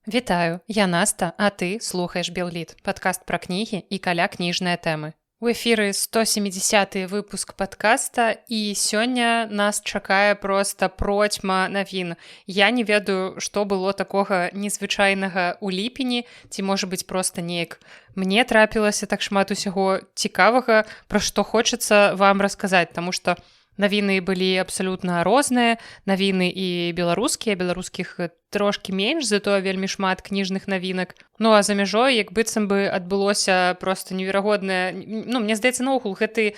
Вітаю, я Наста, а ты слухаеш Белліт, падкаст пра кнігі і каля кніжныя тэмы. У эфіры 170 выпуск падкаста і сёння нас чакае проста процьма навін. Я не ведаю, што было такога незвычайнага ў ліпені, ці можа быць проста неяк. Мне трапілася так шмат усяго цікавага, пра што хочацца вам расказаць, таму што навіны былі абсалютна розныя, навіны і беларускіх трошкі менш, затое вельмі шмат кніжных навінак. Ну а за мяжой, як быццам бы адбылося проста неверагоднае, мне здаецца, наогул гэтае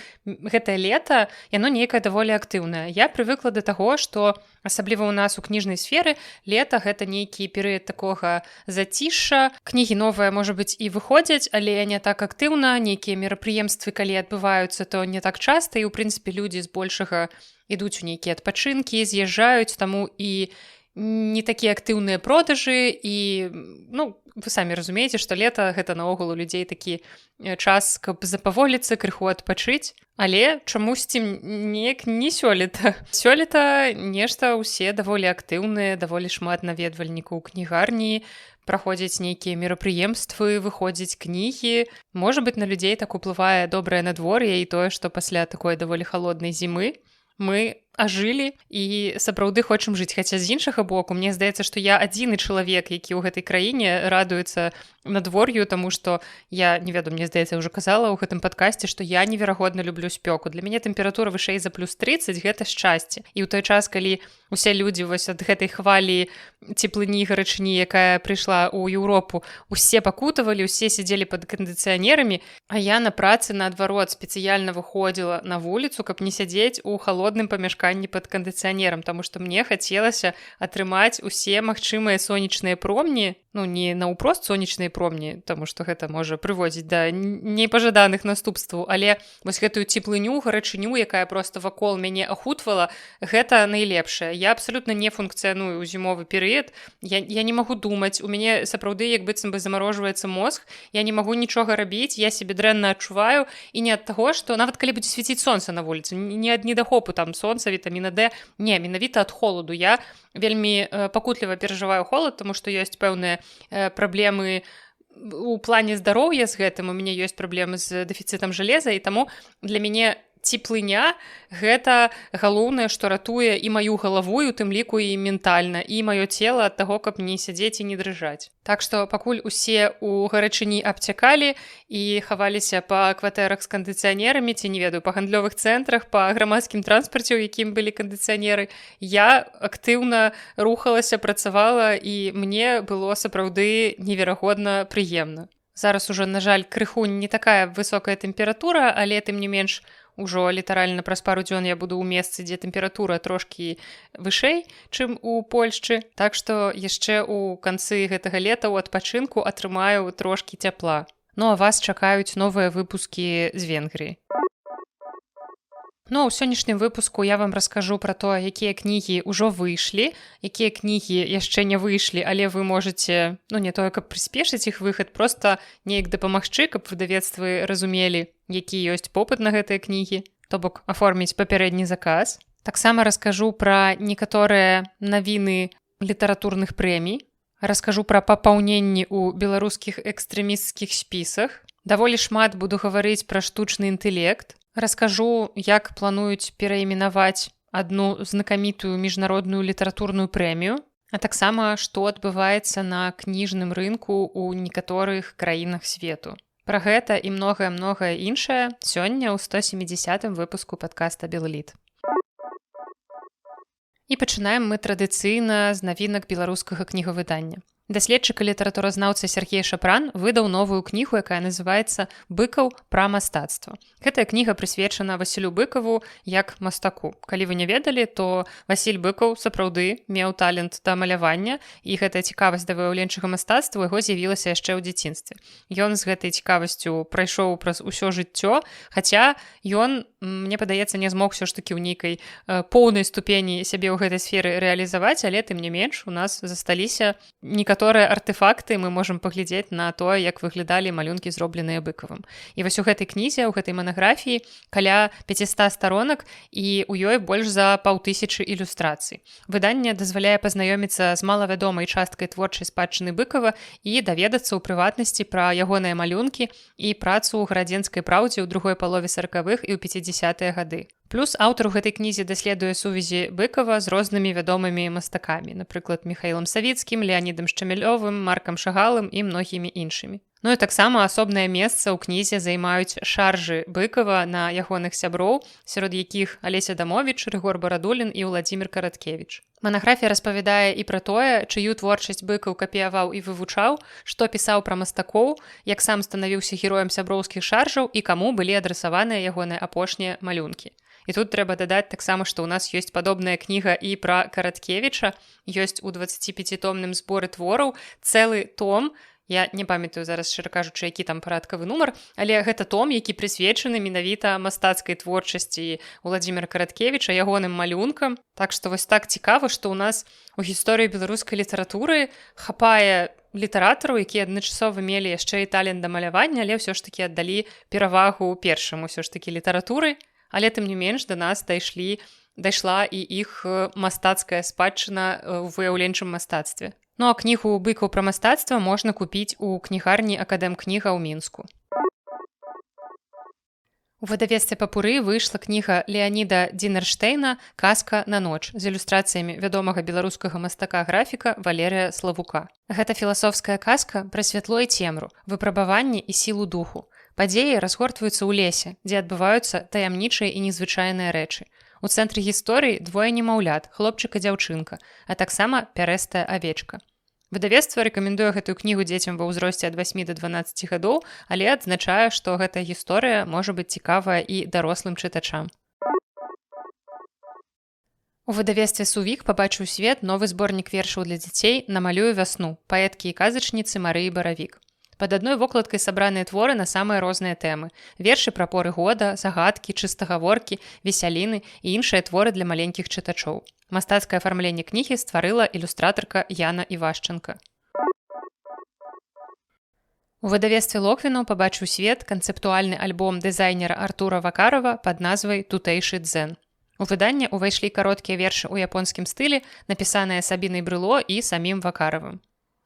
лета, яно нейкае даволі актыўнае. Я прывыкла да таго, што асабліва ў нас у кніжнай сферы лета гэта нейкі перыяд такога зацішша. Кнігі новыя, можа быць, і выходзяць, але не так актыўна, нейкія мерапрыемствы, калі адбываюцца, то не так часта, і ў прынцыпе людзі збольшага ідуць у нейкія адпачынкі, з'язджаюць, таму і не такія актыўныя продажы і вы самі разумееце, што лета гэта наогул у людзей такі час, каб запаволіцца, крыху адпачыць, але чамусьці неяк не сёлета. Сёлета нешта ўсе даволі актыўныя, даволі шмат наведвальнікаў кнігарні, праходзяць нейкія мерапрыемствы, выходзяць кнігі. Можа быць, на людзей так уплывае добрае надвор'е і тое, што пасля такой даволі халоднай зімы мы ажылі і сапраўды хочам жыць. Хаця з іншага боку, мне здаецца, што я адзіны чалавек, які ў гэтай краіне радуецца надвор'ю, таму што я, не ведаю, мне здаецца, я ўжо казала ў гэтым падкасці, што я неверагодна люблю спёку. Для мяне тэмпература вышэй за плюс 30 гэта шчасце. І ў той час, калі усе людзі вось ад гэтай хвалі цеплыні і гарачыні, якая прыйшла ў Еўропу, усе пакутавалі, усе сядзелі пад кандыцыянерамі, а я на працы наадварот спецыяльна выходзіла на вуліцу, каб не сядзець у халодным памяшканні пад кандыцыянерам, таму што мне хацелася атрымаць усе магчымыя сонечныя промні, не наўпрост сонечныя промні, таму што гэта можа прыводзіць да непажаданых наступстваў, але вось гэтую цеплыню, гарачыню, якая проста вакол мяне ахутвала, гэта найлепшае. Я абсалютна не функцыяную ў зімовы перыяд, я не магу думаць, у мяне сапраўды як быццам бы замарожваецца мозг, я не магу нічога рабіць, я сябе дрэнна адчуваю, і не ад таго, што нават калі будзе свяціць сонца на вуліцы, не ад недахопу там сонца, вітаміна D, не, менавіта ад холаду. Я вельмі пакутліва перажываю холад, таму што ёсць пэўныя праблемы у плане здароўя з гэтым, у мяне ёсць праблемы з дэфіцытам жалеза, і таму для мяне цеплыня гэта галоўнае, што ратуе і маю галаву, і у тым ліку і ментальна, і маё цела ад таго, каб не сядзець і не дрыжаць. Так што пакуль усе ў гарачыні абцякалі і хаваліся па кватэрах з кандыцыянерамі, ці не ведаю, па гандлёвых цэнтрах, па грамадскім транспарце, у якім былі кандыцыянеры, я актыўна рухалася, працавала, і мне было сапраўды неверагодна прыемна. Зараз ужо, на жаль, крыху не такая высокая тэмпература, але тым не менш ужо літаральна праз пару дзён я буду ў месцы, дзе тэмпература трошкі вышэй, чым у Польшчы. Так што яшчэ ў канцы гэтага лета ў адпачынку атрымаю трошкі цяпла. Ну а вас чакаюць новыя выпускі з Венгрыі. Ну, у сённяшнім выпуску я вам раскажу пра тое, якія кнігі ўжо выйшлі, якія кнігі яшчэ не выйшлі, але вы можаце, не тое, каб прыспешыць іх выхад, проста неяк дапамагчы, каб выдавецтвы разумелі, які ёсць попыт на гэтыя кнігі, то бок аформіць папярэдні заказ. Таксама раскажу пра некаторыя навіны літаратурных прэмій, раскажу пра папаўненні ў беларускіх экстрэмісцкіх спісах, даволі шмат буду гаварыць пра штучны інтэлект, раскажу, як плануюць перайменаваць адну знакамітую міжнародную літаратурную прэмію, а таксама, што адбываецца на кніжным рынку ў некаторых краінах свету. Пра гэта і многае-многае іншае сёння ў 170 выпуску падкаста Белліт. І пачынаем мы традыцыйна з навінак беларускага кнігавыдання. Даследчык і літаратуразнаўца Сергей Шапран выдаў новую кнігу, якая называецца «Быкаў пра мастацтва». Гэтая кніга прысвечана Васілю Быкаву як мастаку. Калі вы не ведалі, то Васіль Быкаў сапраўды меў талент да малявання, і гэтая цікавасць да выяўленчага мастацтва ў яго з'явілася яшчэ ў дзяцінстве. Ён з гэтай цікавасцю прайшоў праз усё жыццё, хаця ён, мне падаецца, не змог усё ж такі ў нейкай поўнай ступені сябе ў гэтай сферы рэалізаваць, але тым не менш у нас засталіся некаторыя некаторыя артефакты мы можам паглядзець на тое, як выглядалі малюнкі, зробленыя Быкавым. І вось у гэтай кнізе, у гэтай манаграфіі каля 500 старонак, і ў ёй больш за 5000 ілюстрацый. Выданне дазваляе пазнаёміцца з малавядомай часткай творчай спадчыны Быкава і даведацца ў прыватнасці пра ягоныя малюнкі і працу ў градзенскай праўдзе ў другой палове 40-х і ў 50-е гады. Плюс аўтар у гэтай кнізе даследуе сувязі Быкава з рознымі вядомымі мастакамі, напрыклад, Міхаілам Савіцкім, Леанідам Шчамілёвым, Маркам Шагалам і многімі іншымі. Ну і таксама асобнае месца ў кнізе займаюць шаржы Быкава на ягоных сяброў, сярод якіх Алеся Дамовіч, Рыгор Барадулін і Владзімір Караткевіч. Манаграфія распавядае і пра тое, чыю творчасць Быкаў капіяваў і вывучаў, што пісаў пра мастакоў, як сам станавіўся героем сяброўскіх шаржаў і каму былі адрасаваныя ягоныя апошнія малюнкі. І тут трэба дадаць таксама, што ў нас ёсць падобная кніга і пра Караткевіча, ёсць у 25-томным зборы твораў цэлы том. Я не памятаю зараз, шчыра кажучы, які там парадкавы нумар, але гэта том, які прысвечаны менавіта мастацкай творчасці Владзіміра Караткевіча, ягоным малюнкам. Так што вось так цікава, што ў нас у гісторыі беларускай літаратуры хапае літаратараў, якія адначасова мелі яшчэ і талент да малявання, але ўсё ж такі аддалі перавагу першаму ўсё ж такі літаратуры. Але тым не менш да нас дайшла і іх мастацкая спадчына ў выяўленчым мастацтве. Ну а кнігу «Быкаў пра мастацтва» можна купіць у кнігарні Акадэмкніга ў Мінску. У выдавецтве «Папуры» выйшла кніга Леаніда Дзінерштейна «Казка на ноч» з ілюстрацыямі вядомага беларускага мастака-графіка Валерыя Славука. Гэта філасофская казка пра святло і цемру, выпрабаванні і сілу духу. Падзеі разгортваюцца ў лесе, дзе адбываюцца таямнічыя і незвычайныя рэчы. У цэнтры гісторыі двое немаўлят, хлопчык і дзяўчынка, а таксама пярэстая авечка. Выдавецтва рэкамендуе гэтую кнігу дзецям ва ўзросце ад 8 до 12 гадоў, але адзначае, што гэтая гісторыя можа быць цікавая і дарослым чытачам. У выдавецтве «Сувік» пабачыў свет новы зборнік вершаў для дзяцей «Намалюю вясну» паэткі і казачніцы Марыі Баравік. Пад адной вокладкай сабраныя творы на самыя розныя тэмы. Вершы пра поры года, загадкі, чыстагаворкі, весяліны і іншыя творы для маленькіх чытачоў. Мастацкае афармленне кнігі стварыла ілюстратарка Яна Івашчанка. У выдавецтве «Локвінаў» пабачыў свет канцэптуальны альбом дызайнера Артура Вакарова пад назвай «Тутэйшы дзен». У выданне ўвайшлі кароткія вершы ў японскім стылі, напісаныя Сабінай Брыло і самім Вакаравым.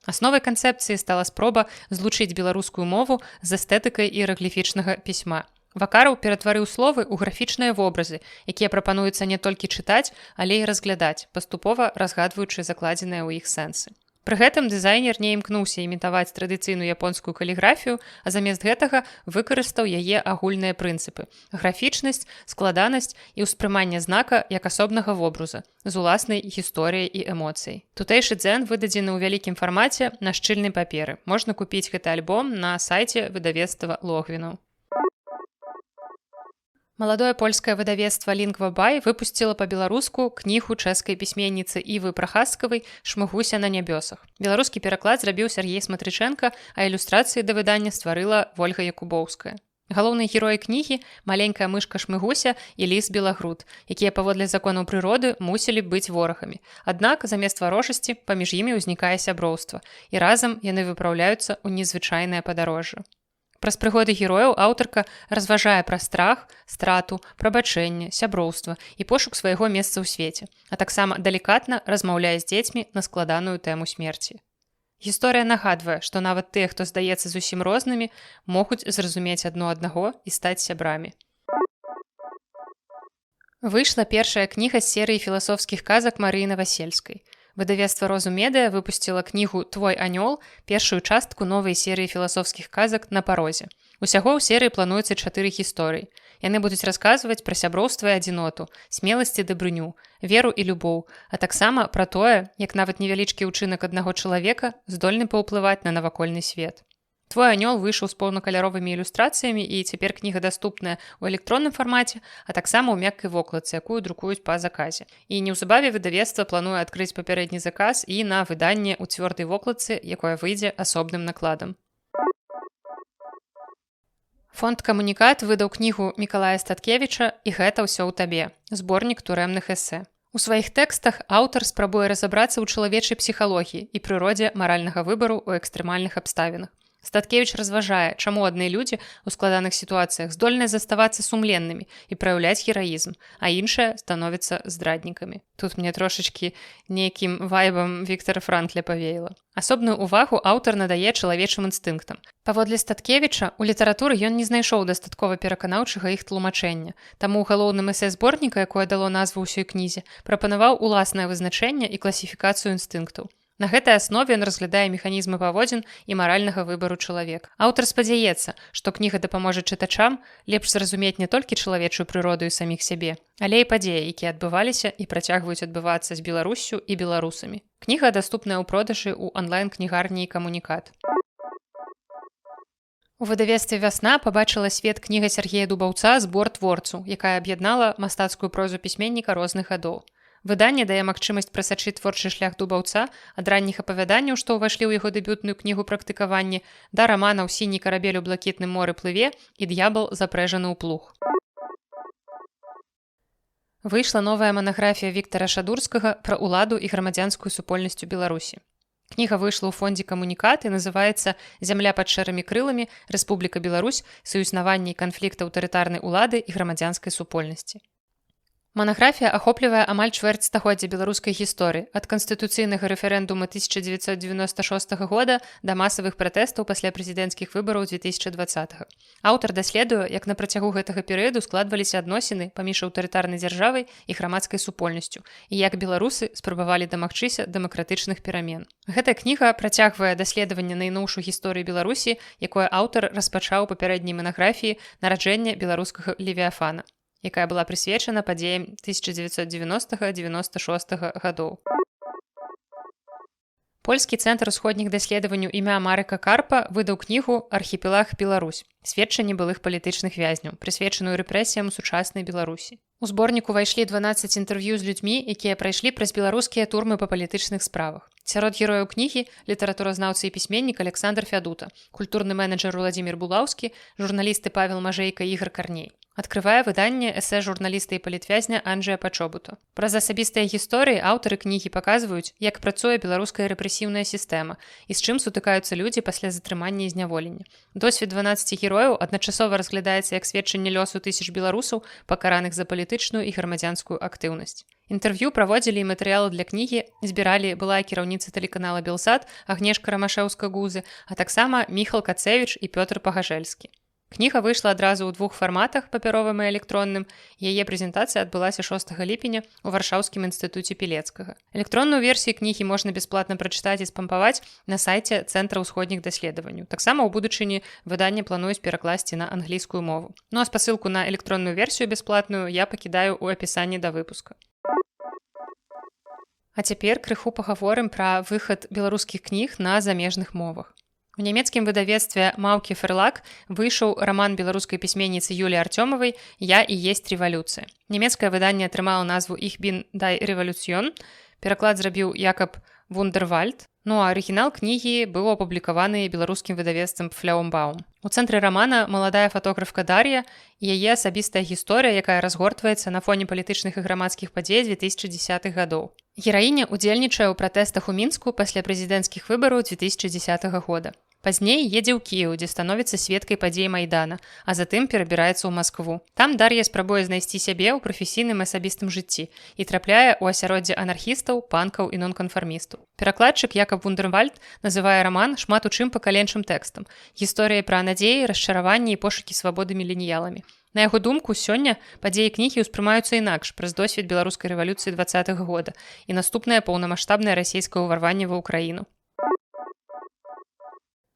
Асновай канцэпцыі стала спроба злучыць беларускую мову з эстэтыкай іерагліфічнага пісьма. Вакараў ператварыў словы ў графічныя вобразы, якія прапануюцца не толькі чытаць, але і разглядаць, паступова разгадваючы закладзеныя ў іх сэнсы. Пры гэтым дызайнер не імкнуўся імітаваць традыцыйную японскую каліграфію, а замест гэтага выкарыстаў яе агульныя прынцыпы – графічнасць, складанасць і ўспрыманне знака як асобнага вобраза, з уласнай гісторыяй і эмоцыяй. Тутэйшы дзен выдадзены ў вялікім фармаце на шчыльнай паперы. Можна купіць гэты альбом на сайце выдавецтва «Логвінаў». Маладое польскае выдавецтва «Лінгва Бай» выпусціла па-беларуску кнігу чэшскай пісьменніцы Івы Прахаскавай «Шмыгуся на нябёсах». Беларускі пераклад зрабіў Сяргей Сматрычэнка, а ілюстрацыі да выдання стварыла Вольга Якубоўская. Галоўныя героі кнігі – маленькая мышка Шмыгуся і ліс Белагруд, якія паводле законаў прыроды мусілі б быць ворагамі. Аднак замест варожасці паміж імі ўзнікае сяброўства, і разам яны выпраўляюцца ў незвычайнае падарожжа. Праз прыгоды герояў аўтарка разважае пра страх, страту, прабачэнне, сяброўства і пошук свайго месца ў свеце, а таксама далікатна размаўляе з дзецьмі на складаную тэму смерці. Гісторыя нагадвае, што нават тыя, хто здаецца зусім рознымі, могуць зразумець адно аднаго і стаць сябрамі. Выйшла першая кніга з серыі філасофскіх казак Марыі Навасельскай. Выдавецтва «Розу-медыя» выпусціла кнігу «Твой анёл», першую частку новай серыі філасофскіх казак «На парозе». Усяго ў серыі плануецца 4 гісторыі. Яны будуць расказваць пра сяброўства і адзіноту, смеласць і дабрыню, веру і любоў, а таксама пра тое, як нават невялічкі ўчынак аднаго чалавека здольны паўплываць на навакольны свет. «Твой анёл» выйшаў з поўнакаляровымі ілюстрацыямі і цяпер кніга даступная ў электронным фармаце, а таксама ў мяккай вокладцы, якую друкуюць па заказе. І неўзабаве выдавецтва плануе адкрыць папярэдні заказ і на выданне ў цвёрдай вокладцы, якое выйдзе асобным накладам. Фонд «Камунікат» выдаў кнігу Мікалая Статкевіча «І гэта ўсё ў табе» – зборнік турэмных эсэ. У сваіх тэкстах аўтар спрабуе разабрацца ў чалавечай псіхалогіі і прыродзе маральнага выбару ў экстрэмальных абставінах. Статкевіч разважае, чаму адны людзі ў складаных сітуацыях здольныя заставацца сумленнымі і праяўляць гераізм, а іншыя становяцца здраднікамі. Тут мне трошачкі нейкім вайбам Віктара Франкля павеяла. Асобную ўвагу аўтар надае чалавечым інстынктам. Паводле Статкевіча, у літаратуры ён не знайшоў дастаткова пераканаўчага іх тлумачэння, таму ў галоўным эсэ зборніка, якое дало назву ўсёй кнізе, прапанаваў уласнае вызначэнне і класіфікацыю інстынктаў. На гэтай аснове ён разглядае механізмы паводзін і маральнага выбару чалавека. Аўтар спадзяецца, што кніга дапаможа чытачам лепш зразумець не толькі чалавечую прыроду і саміх сябе, але і падзеі, якія адбываліся і працягваюць адбывацца з Беларуссю і беларусамі. Кніга даступная ў продажы ў онлайн-кнігарні і камунікат. У выдавецтве «Вясна» пабачыла свет кніга Сергея Дубаўца «Збор творцу», якая аб'яднала мастацкую прозу пісьменніка розных гадоў. Выданне дае магчымасць прасачыць творчы шлях Дубаўца ад ранніх апавяданняў, што ўвайшлі ў яго дэбютную кнігу «Практыкаванне», да раманаў «Сіні карабель у блакітным моры плыве» і «Д'ябал запрэжаны ў плуг». Выйшла новая манаграфія Віктара Шадурскага пра ўладу і грамадзянскую супольнасць у Беларусі. Кніга выйшла ў фондзе «Камунікат» і называецца «Зямля пад шэрымі крыламі. Рэспубліка Беларусь. Суіснаванне і канфлікт аўтарытарнай улады і грамадзянскай супольнасці». Манаграфія ахоплівае амаль чвэрць стагоддзя беларускай гісторыі, ад канстытуцыйнага рэферэндума 1996 года да масавых пратэстаў пасля прэзідэнцкіх выбараў 2020. Аўтар даследуе, як на працягу гэтага перыяду складваліся адносіны паміж аўтарытарнай дзяржавай і грамадскай супольнасцю, і як беларусы спрабавалі дамагчыся дэмакратычных перамен. Гэтая кніга працягвае даследаванне найноўшую гісторыю Беларусі, якое аўтар распачаў у папярэдняй манаграфіі «Нараджэнне беларускага левіафана», якая была прысвечана падзеям 1990-96 гадоў. Польскі цэнтр усходніх даследаванняў імя Марыка Карпа выдаў кнігу «Архіпелаг Беларусь. Сведчанні былых палітычных вязняў», прысвечаную рэпрэсіям у сучаснай Беларусі. У зборніку ўвайшлі 12 інтэрв'ю з людзьмі, якія прайшлі праз беларускія турмы па палітычных справах. Сярод герояў кнігі літаратуразнаўца і пісьменнік Александр Фядута, культурны менеджер Уладзімір Булаўскі, журналісты Павел Мажэйка і Ігар Карней. Адкрывае выданне эсэ журналіста і палітвязня Анджэя Пачобута. Праз асабістыя гісторыі аўтары кнігі паказваюць, як працуе беларуская рэпрэсіўная сістэма і з чым сутыкаюцца людзі пасля затрымання і зняволення. Досвед 12 герояў адначасова разглядаецца як сведчанне лёсу тысяч беларусаў, пакараных за палітычную і грамадзянскую актыўнасць. Інтэрв'ю праводзілі і матэрыялы для кнігі збіралі былая кіраўніца тэлеканала «Белсат» Агнешка Рамашэўска-Гузы, а таксама Міхал Кацэвіч і Пётр Пагажэльскі. Кніга выйшла адразу ў двух фарматах, папяровым і электронным. Яе прэзентацыя адбылася 6 ліпеня ў Варшаўскім інстытуце Пілецкага. Электронную версію кнігі можна бясплатна прачытаць і спампаваць на сайце Цэнтра ўсходніх даследаванняў. Таксама ў будучыні выданне плануюць перакласці на англійскую мову. Ну а спасылку на электронную версію бясплатную я пакідаю ў апісанні да выпуска. А цяпер крыху пагаворым пра выхад беларускіх кніг на замежных мовах. У нямецкім выдавецтве «Маўкі Ферлаг» выйшаў раман беларускай пісьменніцы Юліі Артёмавай «Я і есть рэвалюцыя». Нямецкае выданне атрымала назву «Ich bin die Revolution». Пераклад зрабіў Якаб Вундервальд. Ну а арыгінал кнігі быў апублікаваны беларускім выдавецтвам «Фляумбаум». У цэнтры рамана маладая фатографка Дар'я і яе асабістая гісторыя, якая разгортваецца на фоне палітычных і грамадскіх падзей 2010-х гадоў. Гераіня удзельнічае ў пратэстах у Мінску пасля прэзідэнцкіх выбараў 2010 года. Пазней едзе ў Кіеў, дзе становіцца сведкай падзей Майдана, а затым перабіраецца ў Маскву. Там Дар'я спрабуе знайсці сябе ў прафесійным асабістым жыцці і трапляе ў асяроддзе анархістаў, панкаў і нонканфармістаў. Перакладчык Якаб Вундервальд называе раман шмат у чым пакаленчым тэкстам, гісторыяй пра надзеі, расчараванні і пошукі свабоды міленіяламі. На яго думку, сёння падзеі кнігі ўспрымаюцца інакш праз досвед беларускай рэвалюцыі 20-го года і наступнае паўнамаштабнае расійскае ўварванне ва ўкраіну.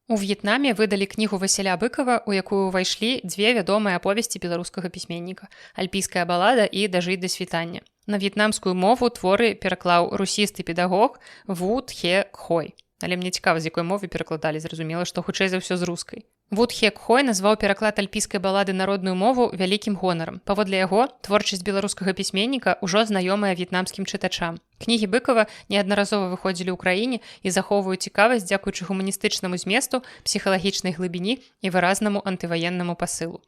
У В'етнаме выдалі кнігу Васіля Быкава, у якую ўвайшлі дзве вядомыя аповесці беларускага пісьменніка «Альпійская балада» і «Дажыць да світання». На в'етнамскую мову творы пераклаў русісты педагог Ву Тхе Кхой. Але мне цікава, з якой мовы перакладалі, зразумела, што хутчэй за ўсё з рускай. Ву Тхе Кхой назваў пераклад альпійскай балады народную мову вялікім гонарам. Паводле яго, творчасць беларускага пісьменніка ўжо знаёмая в'етнамскім чытачам. Кнігі Быкава неаднаразова выходзілі ў краіне і захоўваюць цікавасць дзякуючы гуманістычнаму зместу, псіхалагічнай глыбіні і выразнаму антываеннаму пасылу.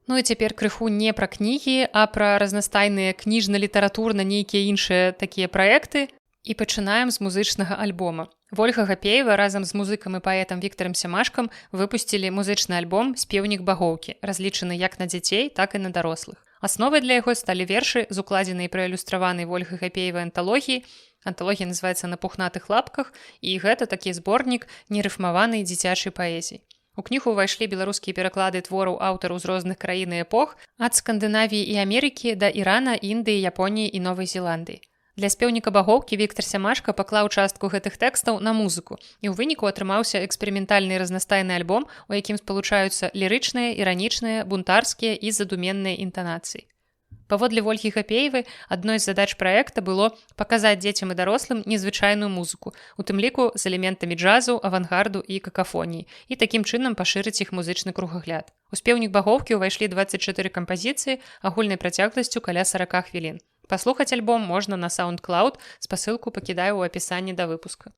Ну і цяпер крыху не пра кнігі, а пра разнастайныя кніжна-літаратурна нейкія іншыя такія праекты. І пачынаем з музычнага альбома. Вольга Гапеева разам з музыкам і паэтам Віктарам Сямашкам выпусцілі музычны альбом «Спеўнік багоўкі», разлічаны як на дзяцей, так і на дарослых. Асновай для яго сталі вершы з укладзенай і праілюстраванай Вольгай Гапеевай анталогіі. Анталогія называецца «На пухнатых лапках», і гэта такі зборнік нерыфмаванай дзіцячай паэзіі. У кнігу ўвайшлі беларускія пераклады твораў аўтараў з розных краін і эпох, ад Скандынавіі і Амерыкі да Ірана, Індыі, Японіі і Новай Зеландыі. Для спеўніка багоўкі Віктар Сямашка паклаў частку гэтых тэкстаў на музыку, і ў выніку атрымаўся эксперыментальны разнастайны альбом, у якім спалучаюцца лірычныя, іранічныя, бунтарскія і задуменныя інтанацыі. Паводле Вольгі Гапеевай, адной з задач праекта было паказаць дзецям і дарослым незвычайную музыку, у тым ліку з элементамі джазу, авангарду і какафоніі, і такім чынам пашырыць іх музычны кругагляд. У спеўнік багоўкі ўвайшлі 24 кампазіцыі агульнай працягласцю каля 40 хвілін. Паслухаць альбом можна на SoundCloud, спасылку пакідаю ў апісанні да выпуска.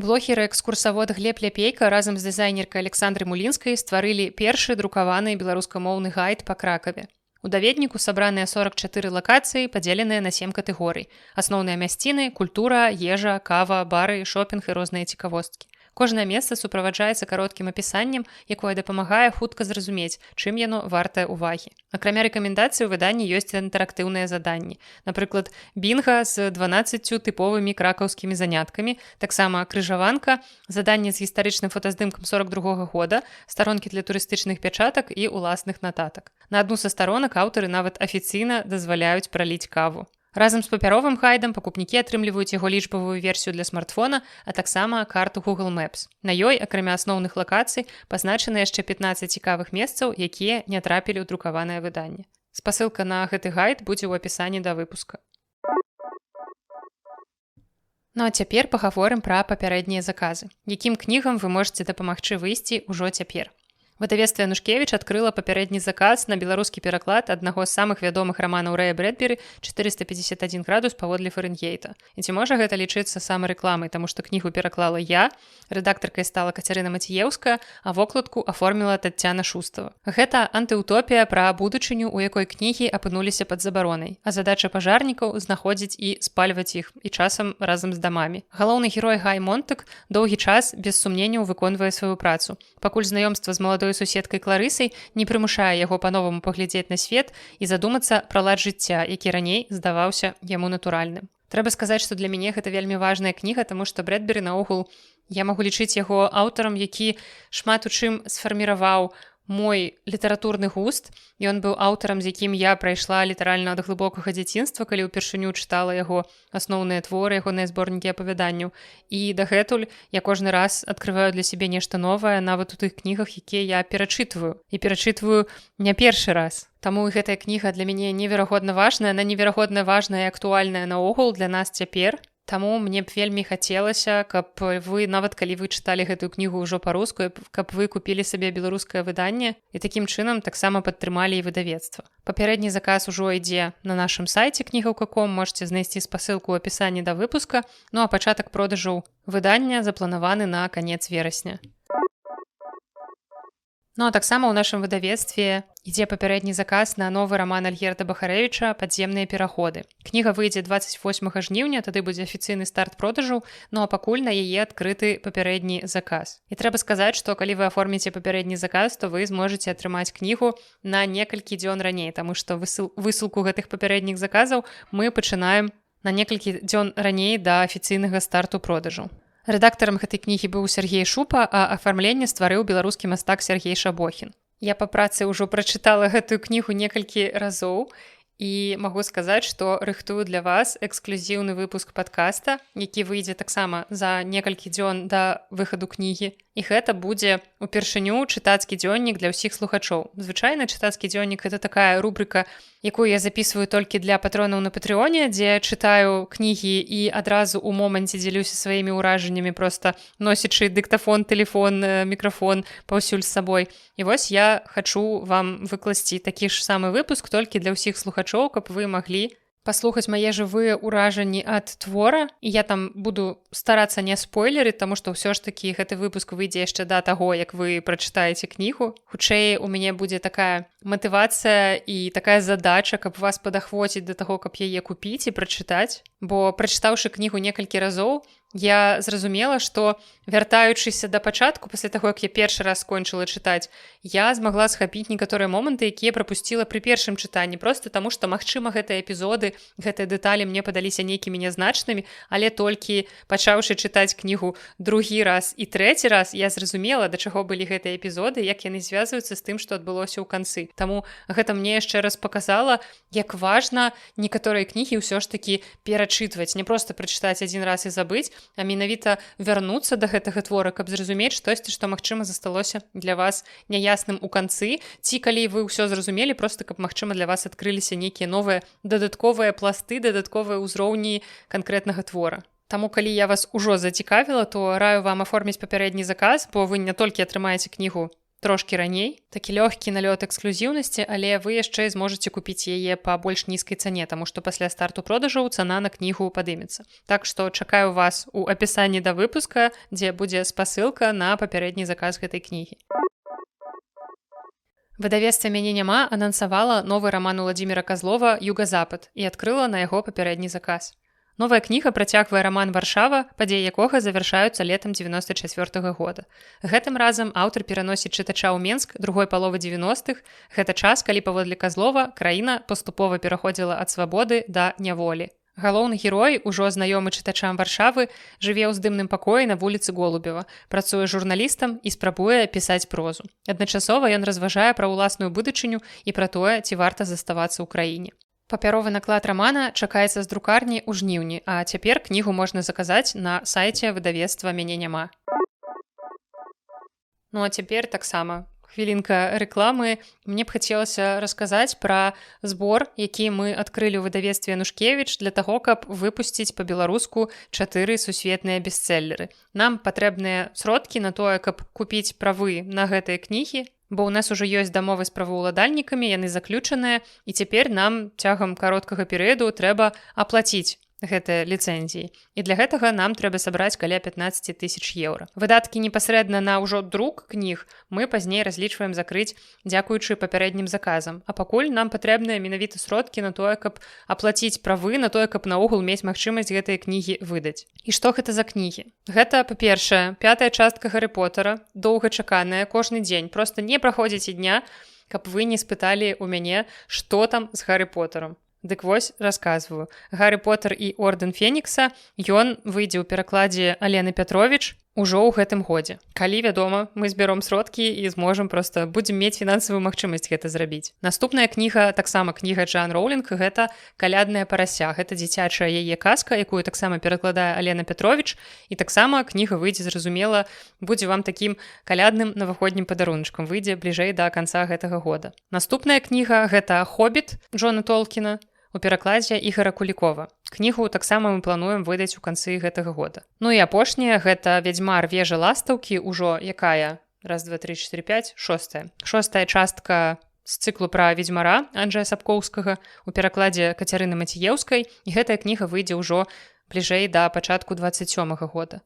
Блогер і экскурсавод Глеб Ляпейка разам з дызайнеркай Александрай Мулінскай стварылі першы друкаваны беларускамоўны гайд па Кракаве. У даведніку сабраныя 44 лакацыі, падзеленыя на 7 катэгорый. Асноўныя мясціны, культура, ежа, кава, бары, шопінг і розныя цікавосткі. Кожнае месца суправаджаецца кароткім апісаннем, якое дапамагае хутка зразумець, чым яно вартае ўвагі. Акрамя рэкамендацый у выданні ёсць інтэрактыўныя заданні. Напрыклад, бінга з 12 тыповымі кракаўскімі заняткамі, таксама крыжаванка, заданне з гістарычным фотаздымкам 42-го года, старонкі для турыстычных пячатак і ўласных нататак. На адну са старонак аўтары нават афіцыйна дазваляюць праліць каву. Разам з папяровым гайдам пакупнікі атрымліваюць яго лічбавую версію для смартфона, а таксама карту Google Maps. На ёй, акрамя асноўных лакацый, пазначаны яшчэ 15 цікавых месцаў, якія не трапілі ў друкаванае выданне. Спасылка на гэты гайд будзе ў апісанні да выпуска. Ну а цяпер пагаворым пра папярэднія заказы. Якім кнігам вы можаце дапамагчы выйсці ўжо цяпер? Выдавецтва Янушкевіч адкрыла папярэдні заказ на беларускі пераклад аднаго з самых вядомых раманаў Рэя Брэдбері «451 градус паводле Фарэнгейта». І ці можа гэта лічыцца самарэкламай, таму што кнігу пераклала я, рэдактаркай стала Кацярына Маціеўская, а вокладку аформіла Таццяна Шустава. Гэта антыутопія пра будучыню, у якой кнігі апынуліся пад забаронай, а задача пажарнікаў знаходзіць і спальваць іх, і часам разам з дамамі. Галоўны герой Гай Монтак доўгі час без сумненняў выконвае сваю працу. Пакуль знаёмства з маладой суседкай Кларысай не прымушае яго па-новаму паглядзець на свет і задумацца пра лад жыцця, які раней здаваўся яму натуральным. Трэба сказаць, што для мяне гэта вельмі важная кніга, таму што Брэдбері наогул я магу лічыць яго аўтарам, які шмат у чым сфарміраваў мой літаратурны густ. Ён быў аўтарам, з якім я прайшла літаральна ад глыбокага дзяцінства, калі ўпершыню чытала яго асноўныя творы, ягоныя зборнікі апавяданняў. І дагэтуль я кожны раз адкрываю для сябе нешта новае, нават у тых кнігах, якія я перачытваю. І перачытваю не першы раз. Таму гэтая кніга для мяне неверагодна важная, она неверагодна важная і актуальная наогул для нас цяпер. Таму мне б вельмі хацелася, каб вы, нават калі вы чыталі гэтую кнігу ўжо па-руску, каб вы купілі сабе беларускае выданне і такім чынам таксама падтрымалі і выдавецтва. Папярэдні заказ ужо ідзе на нашым сайце кнігаў.com, можете знайсці спасылку ў апісанні да выпуска, ну а пачатак продажаў выдання запланаваны на канец верасня. Ну а таксама ў нашым выдавецтве ідзе папярэдні заказ на новы раман Альгерда Бахарэвіча «Падземныя пераходы». Кніга выйдзе 28 жніўня, тады будзе афіцыйны старт продажу, ну а пакуль на яе адкрыты папярэдні заказ. І трэба сказаць, што калі вы аформіце папярэдні заказ, то вы зможаце атрымаць кнігу на некалькі дзён раней, таму што высылку гэтых папярэдніх заказаў мы пачынаем на некалькі дзён раней да афіцыйнага старту продажу. Рэдактарам гэтай кнігі быў Сергей Шупа, а афармленне стварыў беларускі мастак Сергей Шабохін. Я па працы ўжо прачытала гэтую кнігу некалькі разоў і магу сказаць, што рыхтую для вас эксклюзіўны выпуск падкаста, які выйдзе таксама за некалькі дзён да выхаду кнігі. І гэта будзе упершыню чытацкі дзённік для ўсіх слухачоў. Звычайна чытацкі дзённік гэта такая рубрыка, якую я записываю толькі для патронаў на Патрэоне, дзе чытаю кнігі і адразу ў моманце дзелюся сваімі ўражаннямі, проста носячы дыктафон, тэлефон, мікрафон паўсюль з сабой. І вось я хачу вам выкласці такі ж самы выпуск толькі для ўсіх слухачоў, каб вы маглі паслухаць мае жывыя ўражанні ад твора, і я там буду старацца не спойлерыць, таму што ўсё ж такі гэты выпуск выйдзе яшчэ да таго, як вы прачытаеце кнігу. Хутчэй у мяне будзе такая матывацыя і такая задача, каб вас падахвоціць да таго, каб яе купіць і прачытаць. Бо прачытаўшы кнігу некалькі разоў, я зразумела, што вяртаючыся да пачатку, пасля таго, як я першы раз скончыла чытаць, я змагла схапіць некаторыя моманты, якія прапусціла пры першым чытанні, проста таму, што, магчыма, гэтыя эпізоды, гэтыя дэталі мне падаліся нейкімі нязначнымі, але толькі пачаўшы чытаць кнігу другі раз і трэці раз, я зразумела, да чаго былі гэтыя эпізоды, як яны звязваюцца з тым, што адбылося ў канцы. Таму гэта мне яшчэ раз паказала, як важна некаторыя кнігі ўсё ж такі перачытваць, не проста прачытаць адзін раз і забыць, а менавіта вярнуцца да гэтага твора, каб зразумець штосьці, што, магчыма, засталося для вас няясным у канцы, ці калі вы ўсё зразумелі, проста каб, магчыма, для вас адкрыліся нейкія новыя дадатковыя пласты, дадатковыя ўзроўні канкрэтнага твора. Таму, калі я вас ужо зацікавіла, то раю вам аформіць папярэдні заказ, бо вы не толькі атрымаеце кнігу трошкі раней, такі лёгкі налёт эксклюзіўнасці, але вы яшчэ зможаце купіць яе па больш нізкай цане, таму што пасля старту продажаў цана на кнігу падымецца. Так што чакаю вас у апісанні да выпуска, дзе будзе спасылка на папярэдні заказ гэтай кнігі. Выдавецтва «Мяне няма» анансавала новы раман Уладзіміра Казлова «Юга-Запад» і адкрыла на яго папярэдні заказ. Новая кніга працягвае раман «Варшава», падзеі якога завяршаюцца летам 94-го года. Гэтым разам аўтар пераносіць чытача ў Менск другой паловы 90-х. Гэта час, калі, паводле Казлова, краіна паступова пераходзіла ад свабоды да няволі. Галоўны герой, ужо знаёмы чытачам Варшавы, жыве ў здымным пакоі на вуліцы Голубева, працуе журналістам і спрабуе пісаць прозу. Адначасова ён разважае пра ўласную будучыню і пра тое, ці варта заставацца ў краіне. Папяровы наклад рамана чакаецца з друкарні ў жніўні, а цяпер кнігу можна заказаць на сайце выдавецтва «Мяне няма». Ну а цяпер таксама хвілінка рэкламы. Мне б хацелася расказаць пра збор, які мы адкрылі ў выдавецтве «Янушкевіч» для таго, каб выпусціць па-беларуску 4 сусветныя бестселлеры. Нам патрэбныя сродкі на тое, каб купіць правы на гэтыя кнігі, бо ў нас ужо ёсць дамовы з праваўладальнікамі, яны заключаныя, і цяпер нам цягам кароткага перыяду трэба аплаціць гэтыя ліцэнзіі. І для гэтага нам трэба сабраць каля 15 000 еўра. Выдаткі непасрэдна на ўжо друк кніг мы пазней разлічваем закрыць дзякуючы папярэднім заказам. А пакуль нам патрэбныя менавіта сродкі на тое, каб аплаціць правы, на тое, каб наогул мець магчымасць гэтыя кнігі выдаць. І што гэта за кнігі? Гэта, па-першае, 5-я частка Гарры Потара, доўгачаканая, кожны дзень. Проста не праходзіць і дня, каб вы не спыталі ў мяне, што там з Гарры Потарам. Дык вось, расказваю. Гарры Потар і Ордэн Фенікса, ён выйдзе ў перакладзе Алены Пятровіч ужо ў гэтым годзе. Калі, вядома, мы збяром сродкі і зможам проста, будзем мець фінансавую магчымасць гэта зрабіць. Наступная кніга, таксама кніга Джоан Роўлінг, гэта «Каляднае парася». Гэта дзіцячая яе казка, якую таксама перакладае Алена Пятровіч, і таксама кніга выйдзе, зразумела, будзе вам такім калядным наваходнім падаруначкам, выйдзе бліжэй да канца гэтага года. Наступная кніга гэта «Хобіт» Джона Толкіна, у перакладзе Ігара Кулікова. Кнігу таксама мы плануем выдаць у канцы гэтага года. Ну і апошняя, гэта «Вядзьмар вежа ластаўкі», ужо якая? Раз, два, три, чатыры, пяць, шостая. Шостая частка з цыклу пра ведзьмара Анджэя Сапкоўскага у перакладзе Кацярыны Маціеўскай, і гэтая кніга выйдзе ўжо бліжэй да пачатку 27-го года.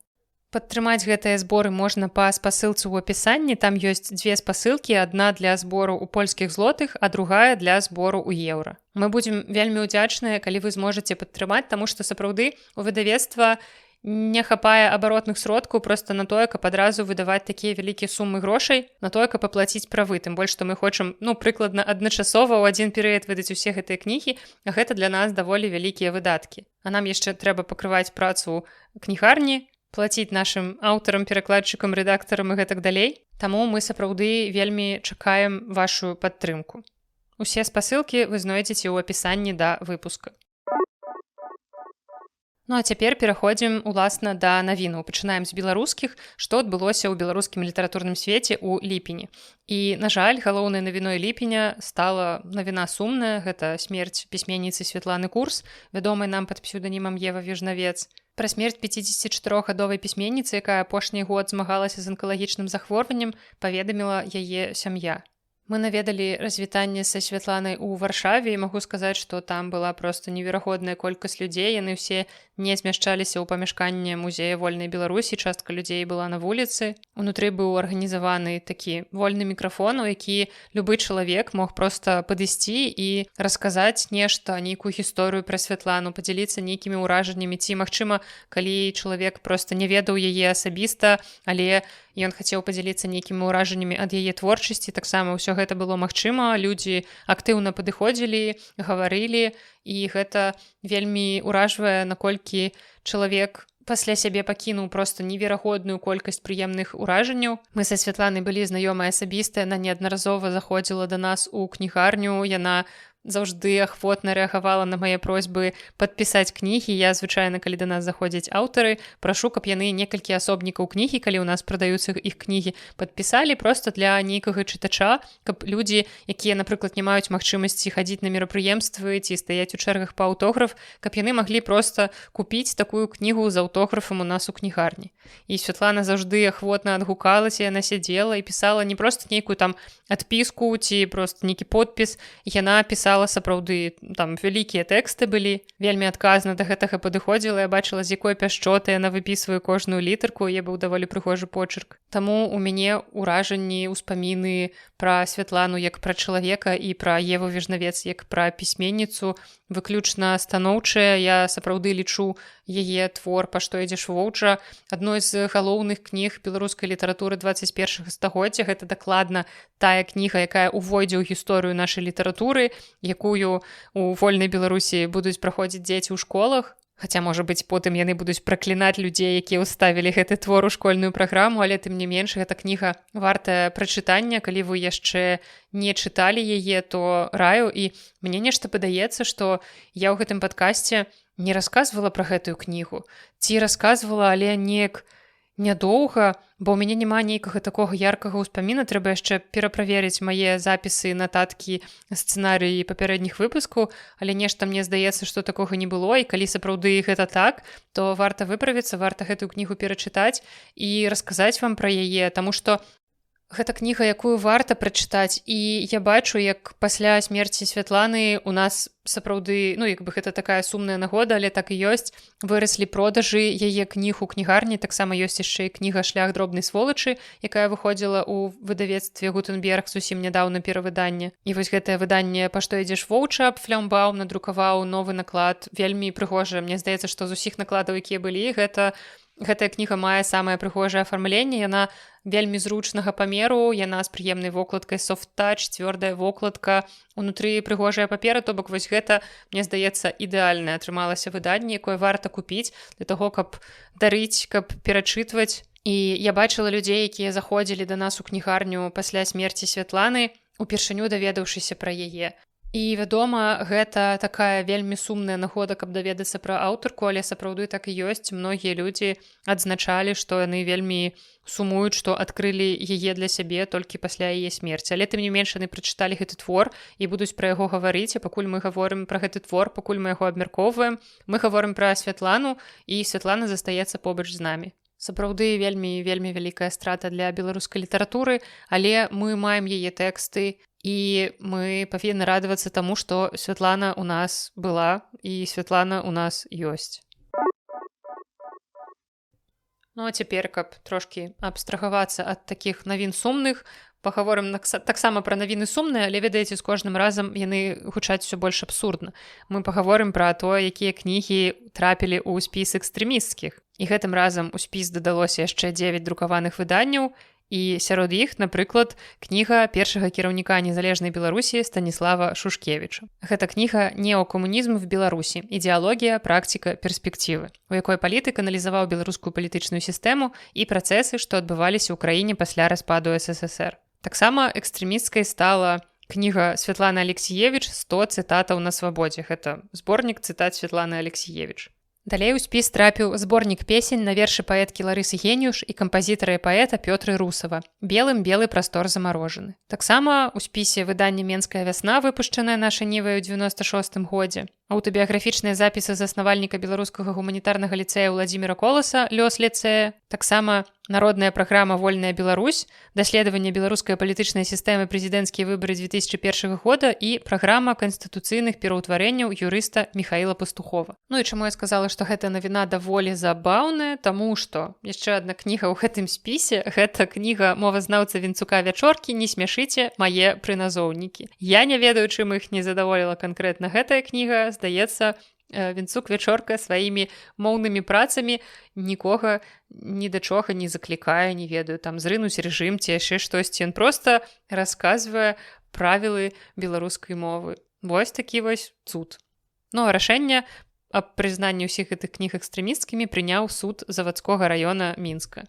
Падтрымаць гэтыя зборы можна па спасылцы ў апісанні. Там ёсць 2 спасылкі, адна для збору ў польскіх злотых, а другая для збору ў еўра. Мы будзем вельмі ўдзячныя, калі вы зможаце падтрымаць, таму што сапраўды у выдавецтва не хапае абаротных сродкаў проста на тое, каб адразу выдаваць такія вялікія сумы грошай, на тое, каб аплаціць правы. Тым больш, што мы хочам, прыкладна адначасова ў адзін перыяд выдаць усе гэтыя кнігі, а гэта для нас даволі вялікія выдаткі. А нам яшчэ трэба пакрываць працу кнігарні, плаціць нашым аўтарам, перакладчыкам, рэдактарам і гэтак далей. Таму мы сапраўды вельмі чакаем вашу падтрымку. Усе спасылкі вы знойдзеце ў апісанні да выпуска. Ну а цяпер пераходзім, уласна, да навінаў. Пачынаем з беларускіх, што адбылося ў беларускім літаратурным свеце ў ліпені. І, на жаль, галоўнай навіной ліпеня стала навіна сумная. Гэта смерць пісьменніцы Святланы Курс, вядомай нам пад псеўданімам Ева Вежнавец. Пра смерць 54-гадовай пісьменніцы, якая апошні год змагалася з анкалагічным захворваннем, паведаміла яе сям'я. Мы наведалі развітанне са Святланай у Варшаве і магу сказаць, што там была проста неверагодная колькасць людзей. Яны ўсе не змяшчаліся ў памяшканне музея вольнай Беларусі, частка людзей была на вуліцы. Унутры быў арганізаваны такі вольны мікрафон, у які любы чалавек мог проста падысці і расказаць нешта, нейкую гісторыю пра Святлану, падзяліцца нейкімі ўражаннямі ці, магчыма, калі чалавек проста не ведаў яе асабіста, але ён хацеў падзяліцца нейкімі ўражаннямі ад яе творчасці, таксама ўсё гэта было магчыма, людзі актыўна падыходзілі, гаварылі, і гэта вельмі ўражвае, наколькі чалавек пасля сябе пакінуў проста неверагодную колькасць прыемных уражанняў. Мы са Святланай былі знаёмыя асабіста, яна неаднаразова заходзіла да нас у кнігарню, яна заўжды ахвотна рэагавала на мае просьбы падпісаць кнігі. Я звычайна, калі да нас заходзяць аўтары, прашу, каб яны некалькі асобнікаў кнігі, калі ў нас прадаюцца іх кнігі, падпісалі проста для нейкага чытача, каб людзі, якія, напрыклад, не маюць магчымасці хадзіць на мерапрыемствы ці стаяць у чэргах па аўтограф, каб яны маглі проста купіць такую кнігу з аўтографам у нас у кнігарні. І Святлана заўжды ахвотна адгукалася, яна сядзела і пісала не проста нейкую там адпіску ці проста нейкі подпіс, яна пісала сапраўды, там вялікія тэксты былі, вельмі адказна да гэтага падыходзіла, я бачыла, з якой пяшчотай яна выпісвае кожную літарку, я быў даволі прыгожы почырк. Таму у мяне ўражанні, успаміны пра Святлану як пра чалавека і пра Еву Вежнавец як пра пісьменніцу выключна станоўчыя. Я сапраўды лічу яе твор «Па што ідзеш воўча» адной з галоўных кніг беларускай літаратуры 21 стагоддзя. Гэта дакладна тая кніга, якая увойдзе ў гісторыю нашай літаратуры, якую у вольнай Беларусі будуць праходзіць дзеці ў школах. Хаця, можа быць, потым яны будуць праклінаць людзей, якія ўставілі гэты твор у школьную праграму, але тым не менш, гэта кніга вартая прачытання. Калі вы яшчэ не чыталі яе, то раю. І мне нешта падаецца, што я ў гэтым падкасце не расказвала пра гэтую кнігу. Ці расказвала, але неяк нядоўга, бо ў мяне няма нейкага такога яркага ўспаміна. Трэба яшчэ пераправерыць мае запісы, нататкі, сцэнарыі папярэдніх выпускаў, але нешта мне здаецца, што такога не было, і калі сапраўды гэта так, то варта выправіцца, варта гэтую кнігу перачытаць і расказаць вам пра яе, таму што гэта кніга, якую варта прачытаць. І я бачу, як пасля смерці Святланы у нас сапраўды, як бы гэта такая сумная нагода, але так і ёсць, выраслі продажы яе кніг у кнігарні. Таксама ёсць яшчэ і кніга «Шлях дробнай сволачы», якая выходзіла ў выдавецтве Гутенберг, зусім нядаўна перавыданне. І вось гэтае выданне «Па што ідзеш воўча» Фляумбаум надрукаваў новы наклад, вельмі прыгожа. Мне здаецца, што з усіх накладаў, якія былі, гэтая кніга мае самае прыгожае афармленне, яна вельмі зручнага памеру, яна з прыемнай вокладкай, софт-тач, цвёрдая вокладка, унутры прыгожая папера, то бок вось гэта, мне здаецца, ідэальнае атрымалася выданне, якое варта купіць для таго, каб дарыць, каб перачытваць. І я бачыла людзей, якія заходзілі да нас у кнігарню пасля смерці Святланы, упершыню даведаўшыся пра яе. І, вядома, гэта такая вельмі сумная нагода, каб даведацца пра аўтарку, але сапраўды так і ёсць. Многія людзі адзначалі, што яны вельмі сумуюць, што адкрылі яе для сябе толькі пасля яе смерці. Але тым не менш, яны прачыталі гэты твор і будуць пра яго гаварыць. І пакуль мы гаворым пра гэты твор, пакуль мы яго абмяркоўваем, мы гаворым пра Святлану, і Святлана застаецца побач з намі. Сапраўды вельмі вялікая страта для беларускай літаратуры, але мы маем яе тэксты, і мы павінны радавацца таму, што Святлана ў нас была і Святлана ў нас ёсць. Ну а цяпер, каб трошкі абстрагавацца ад такіх навін сумных, пагаворым таксама пра навіны сумныя, але, ведаеце, з кожным разам яны гучаць усё больш абсурдна. Мы пагаворым пра тое, якія кнігі трапілі ў спіс экстрэмісцкіх. І гэтым разам у спіс дадалося яшчэ 9 друкаваных выданняў, і сярод іх, напрыклад, кніга першага кіраўніка незалежнай Беларусі Станіслава Шушкевіча. Гэта кніга «Неокомунізм в Беларусі. Ідэалогія, практика, перспективы», у якой палітык аналізаваў беларускую палітычную сістэму і працэсы, што адбываліся ў краіне пасля распаду СССР. Таксама экстрэмісцкай стала кніга Святланы Алексіевіч «100 цытатаў на свабодзе». Гэта зборнік цытат Святланы Алексіевіч. Далей у спіс трапіў зборнік песень на вершы паэткі Ларысы Геніюш і кампазітара і паэта Пётры Русава «Белым белы прастор замарожаны». Таксама у спісе выданне «Менская вясна», выпушчанае нашай Нівай у 96 годзе. аўтабіяграфічныя запісы заснавальніка беларускага гуманітарнага ліцэя Владзіміра Коласа «Лёс ліцэя», таксама народная праграма «Вольная Беларусь», даследаванне беларускай палітычнай сістэмы прэзідэнцкія выбары 2001 года і праграма канстытуцыйных пераўтварэнняў юрыста Михаіла Пастухова. Ну і чаму я сказала, што гэта навіна даволі забаўная, таму што яшчэ адна кніга ў гэтым спісе, гэта кніга мовазнаўца Вінцука Вячоркі «Не смяшыце мае прыназоўнікі». Я не ведаю, чым іх не задаволіла канкрэтна гэтая кніга. Здаецца, Вінцук Вячорка сваімі моўнымі працамі нікога ні да чога не заклікае, не ведаю, там зрынуць рэжым ці яшчэ штосьці. Ён проста расказвае правілы беларускай мовы. Вось такі вось цуд. Ну, а рашэнне аб прызнанні ўсіх гэтых кніг экстрэмісцкімі прыняў суд завадскога раёна Мінска.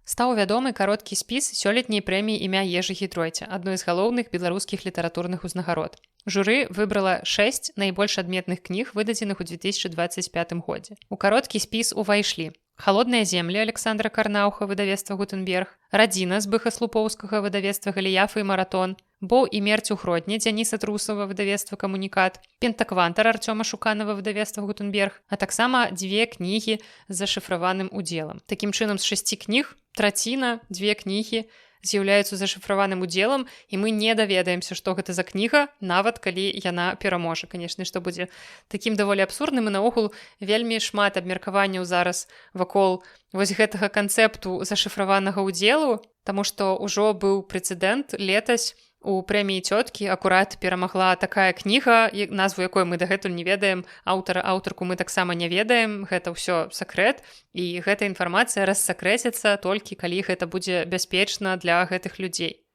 Стаў вядомы кароткі спіс сёлетняй прэміі імя Ежы Гідройця, адной з галоўных беларускіх літаратурных узнагарод. Журы выбрала 6 найбольш адметных кніг, выдадзеных у 2025 годзе. У кароткі спіс увайшлі «Халодныя землі» Александра Карнаўха, выдавецтва «Гутенберг», «Радзіна» Збыха Слупоўскага, выдавецтва «Галіяфа» і «Маратон», «Боў і мерць у Гродні» Дзяніса Трусава, выдавецтва «Камунікат», «Пентаквантар» Арцёма Шуканава, выдавецтва «Гутенберг», а таксама 2 кнігі з зашыфраваным удзелам. Такім чынам, з 6 кніг траціна, 2 кнігі з'яўляюцца зашыфраваным удзелам, і мы не даведаемся, што гэта за кніга, нават калі яна пераможа. Канешне, што будзе такім даволі абсурдным, і наогул вельмі шмат абмеркаванняў зараз вакол вось гэтага канцэпту зашыфраванага удзелу, таму што ўжо быў прэцэдэнт летась. У прэміі «Цёткі» акурат перамагла такая кніга, назву якой мы дагэтуль не ведаем, аўтарку мы таксама не ведаем, гэта ўсё сакрэт, і гэта інфармацыя рассакрэціцца толькі калі гэта будзе бяспечна для гэтых людзей.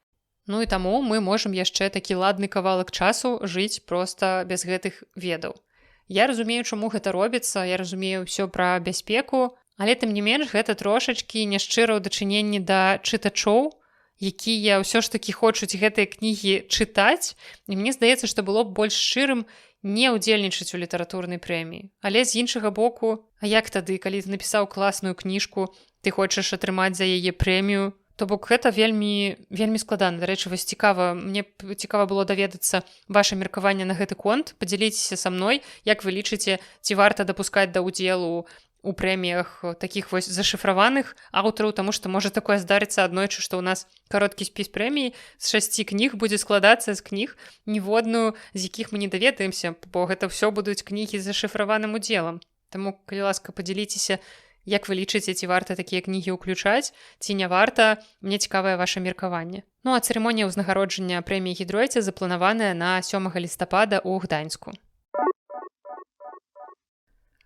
Ну і таму мы можам яшчэ такі ладны кавалак часу жыць проста без гэтых ведаў. Я разумею, чаму гэта робіцца, я разумею ўсё пра бяспеку, але тым не менш гэта трошачкі няшчыра ў дачыненні да чытачоў, якія ўсё ж такі хочуць гэтыя кнігі чытаць, і мне здаецца, што было б больш шчырым не ўдзельнічаць у літаратурнай прэміі. Але з іншага боку, а як тады, калі ты напісаў класную кніжку, ты хочаш атрымаць за яе прэмію, то бок гэта вельмі складана. Дарэчы, вось мне цікава было даведацца ваша меркаванне на гэты конт, падзяліцеся са мной, як вы лічыце, ці варта дапускаць да ўдзелу у прэміях такіх вось зашыфраваных аўтараў, таму што можа такое здарыцца аднойчы, што ў нас кароткі спіс прэміі з 6 кніг будзе складацца з кніг, ніводную з якіх мы не даведаемся, бо гэта ўсё будуць кнігі з зашыфраваным удзелам. Таму, калі ласка, падзяліцеся, як вы лічыце, ці варта такія кнігі ўключаць, ці не варта, мне цікавае ваша меркаванне. Ну а цырымонія ўзнагароджання прэміі Гідройця запланаваная на 7 лістапада ў Гданьску.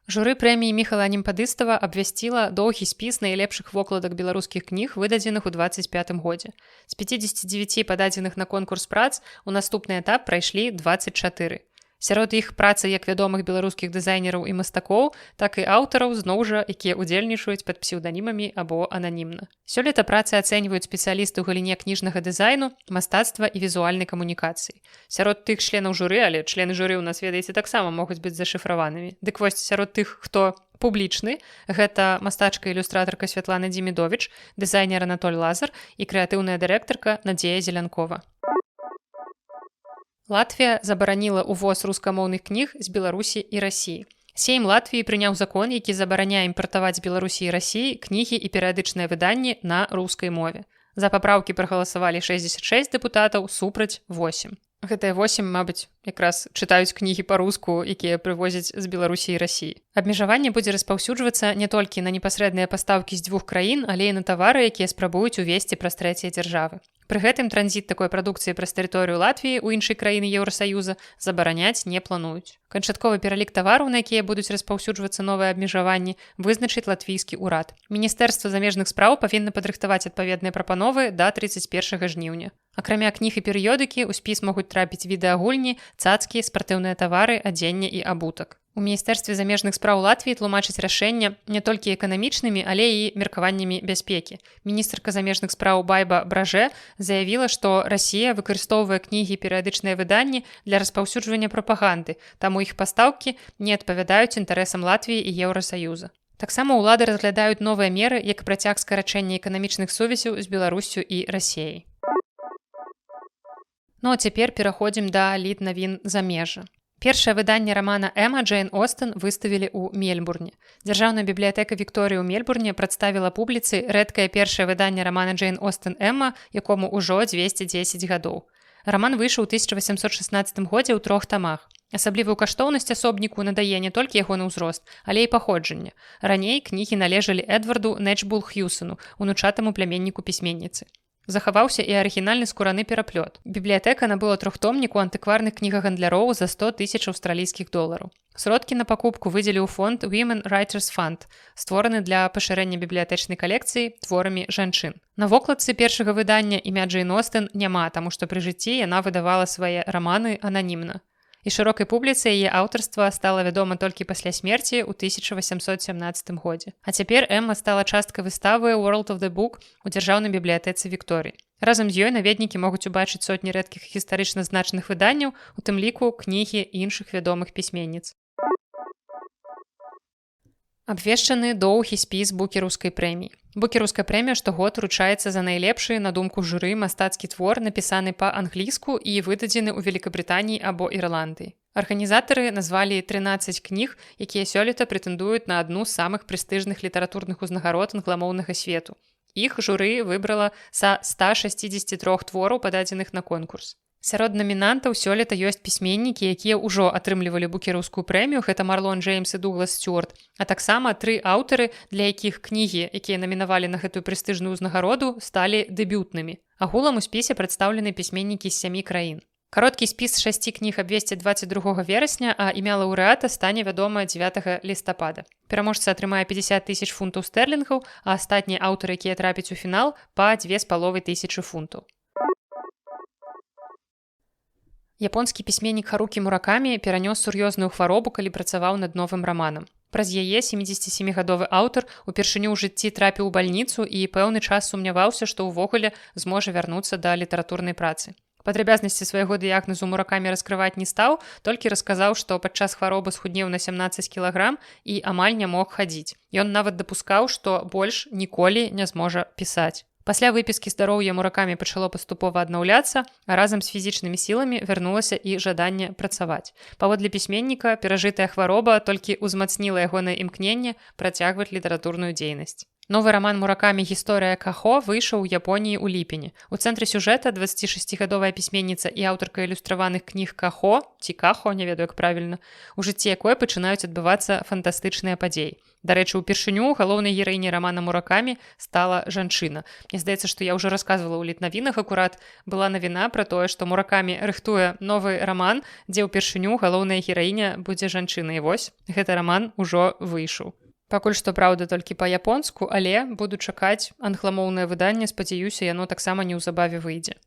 Журы прэміі Міхала Німпадыстава абвясціла доўгі спіс найлепшых вокладак беларускіх кніг, выдадзеных у 2025 годзе. З 59 пададзеных на конкурс прац у наступны этап прайшлі 24. Сярод іх працы як вядомых беларускіх дызайнераў і мастакоў, так і аўтараў, зноў жа, якія ўдзельнічаюць пад псеўданімамі або ананімна. Сёлета працы ацэньваюць спецыялісты ў галіне кніжнага дызайну, мастацтва і візуальнай камунікацыі. Сярод тых членаў журы, але члены журы ў нас, ведаеце, таксама могуць быць зашыфраванымі. Дык вось, сярод тых, хто публічны, гэта мастачка-ілюстратарка Святлана Дзімідовіч, дызайнер Анатоль Лазар і крэатыўная дырэктарка Надзея Зелянкова. Латвія забараніла ўвоз рускамоўных кніг з Беларусі і Расіі. Сейм Латвіі прыняў закон, які забараняе імпартаваць з Беларусі і Расіі кнігі і перыядычныя выданні на рускай мове. За папраўкі прагаласавалі 66 дэпутатаў, супраць 8. Гэтыя 8, мабыць, якраз чытаюць кнігі па-руску, якія прывозяць з Беларусі і Расіі. Абмежаванне будзе распаўсюджвацца не толькі на непасрэдныя пастаўкі з 2 краін, але і на тавары, якія спрабуюць увесці праз трэція дзяржавы. Пры гэтым транзіт такой прадукцыі праз тэрыторыю Латвіі ў іншай краіны Еўрасаюза забараняць не плануюць. Канчатковы пералік тавараў, на якія будуць распаўсюджвацца новыя абмежаванні, вызначыць латвійскі ўрад. Міністэрства замежных спраў павінна падрыхтаваць адпаведныя прапановы да 31 жніўня. Акрамя кніг і перыёдыкі, у спіс могуць трапіць відэагульні, цацкі, спартыўныя тавары, адзенне і абутак. У Міністэрстве замежных спраў Латвіі тлумачаць рашэння не толькі эканамічнымі, але і меркаваннямі бяспекі. Міністрка замежных спраў Байба Бражэ заявіла, што Расія выкарыстоўвае кнігі і перыядычныя выданні для распаўсюджвання прапаганды, таму іх пастаўкі не адпавядаюць інтарэсам Латвіі і Еўрасаюза. Таксама ўлады разглядаюць новыя меры, як працяг скарачэння эканамічных сувязяў з Беларуссю і Расіяй. Ну а цяпер пераходзім да лід-навін замежжа. Першае выданне рамана Эмма Джейн Остэн выставілі ў Мельбурне. Дзяржаўная бібліятэка Вікторыі ў Мельбурне прадставіла публіцы рэдкае першае выданне рамана Джейн Остэн Эмма, якому ўжо 210 гадоў. Раман выйшаў у 1816 годзе ў 3 тамах. Асаблівую каштоўнасць асобніку надае не толькі ягоны ўзрост, але і паходжанне. Раней кнігі належалі Эдварду Нэчбул Хьюсону, унучатаму пляменніку пісьменніцы. Захаваўся і арыгінальны скураны пераплёт. Бібліятэка набыла трохтомнік у антыкварных кнігагандляроў за 100 000 аўстралійскіх долараў. Сродкі на пакупку выдзеліў фонд Women Writers Fund, створаны для пашырэння бібліятэчнай калекцыі творамі жанчын. На вокладцы першага выдання імя Джейн Остэн няма, таму што пры жыцці яна выдавала свае раманы ананімна. І шырокай публіцы яе аўтарства стала вядома толькі пасля смерці ў 1817 годзе. А цяпер Эмма стала часткай выставы World of the Book у дзяржаўнай бібліятэцы Вікторыі. Разам з ёй наведнікі могуць убачыць сотні рэдкіх гістарычна значных выданняў, у тым ліку кнігі іншых вядомых пісьменніц. Абвешчаны доўгі спіс букераўскай прэміі. Букераўская прэмія штогод уручаецца за найлепшы, на думку журы, мастацкі твор, напісаны па-англійску і выдадзены ў Великабрытаніі або Ірландыі. Арганізатары назвалі 13 кніг, якія сёлета прэтэндуюць на адну з самых прэстыжных літаратурных узнагарод англамоўнага свету. Іх журы выбрала са 163 твораў, пададзеных на конкурс. Сярод намінантаў сёлета ёсць пісьменнікі, якія ўжо атрымлівалі букераўскую прэмію, гэта Марлон Джеймс і Дуглас Стюарт, а таксама 3 аўтары, для якіх кнігі, якія намінавалі на гэтую прэстыжную ўзнагароду, сталі дэбютнымі. Агулам у спісе прадстаўлены пісьменнікі з 7 краін. Кароткі спіс 6 кніг абвесцяць 22 верасня, а імя лаўрэата стане вядома 9 лістапада. Пераможца атрымае 50 000 фунтаў стэрлінгаў, а астатнія аўтары, якія трапяць у фінал, па 2500 фунтаў. Японскі пісьменнік Харукі Муракамі перанёс сур'ёзную хваробу, калі працаваў над новым раманам. Праз яе 77-гадовы аўтар упершыню ў жыцці трапіў у бальніцу і пэўны час сумняваўся, што ўвогуле зможа вярнуцца да літаратурнай працы. Падрабязнасці свайго дыягназу Муракамі раскрываць не стаў, толькі расказаў, што падчас хваробы схуднеў на 17 кілаграм і амаль не мог хадзіць. Ён нават дапускаў, што больш ніколі не зможа пісаць. Пасля выпіскі здароўя Муракамі пачало паступова аднаўляцца, а разам з фізічнымі сіламі вярнулася і жаданне працаваць. Паводле пісьменніка, перажытая хвароба толькі ўзмацніла ягонае імкненне працягваць літаратурную дзейнасць. Новы раман Муракамі «Гісторыя Кахо» выйшаў у Японіі ў ліпені. У цэнтры сюжэта 26-гадовая пісьменніца і аўтарка ілюстраваных кніг Кахо, ці Кахо, не ведаю, як правільна, у жыцці якой пачынаюць адбывацца фантастычныя падзеі. Дарэчы, упершыню галоўнай гераіняй рамана Муракамі стала жанчына. Мне здаецца, што я ўжо расказвала ў літнавінах, акурат была навіна пра тое, што Муракамі рыхтуе новы раман, дзе ўпершыню галоўная гераіня будзе жанчына. І вось, гэты раман ужо выйшаў. Пакуль што, праўда, толькі па-японску, але буду чакаць англамоўнае выданне, спадзяюся, яно таксама неўзабаве выйдзе.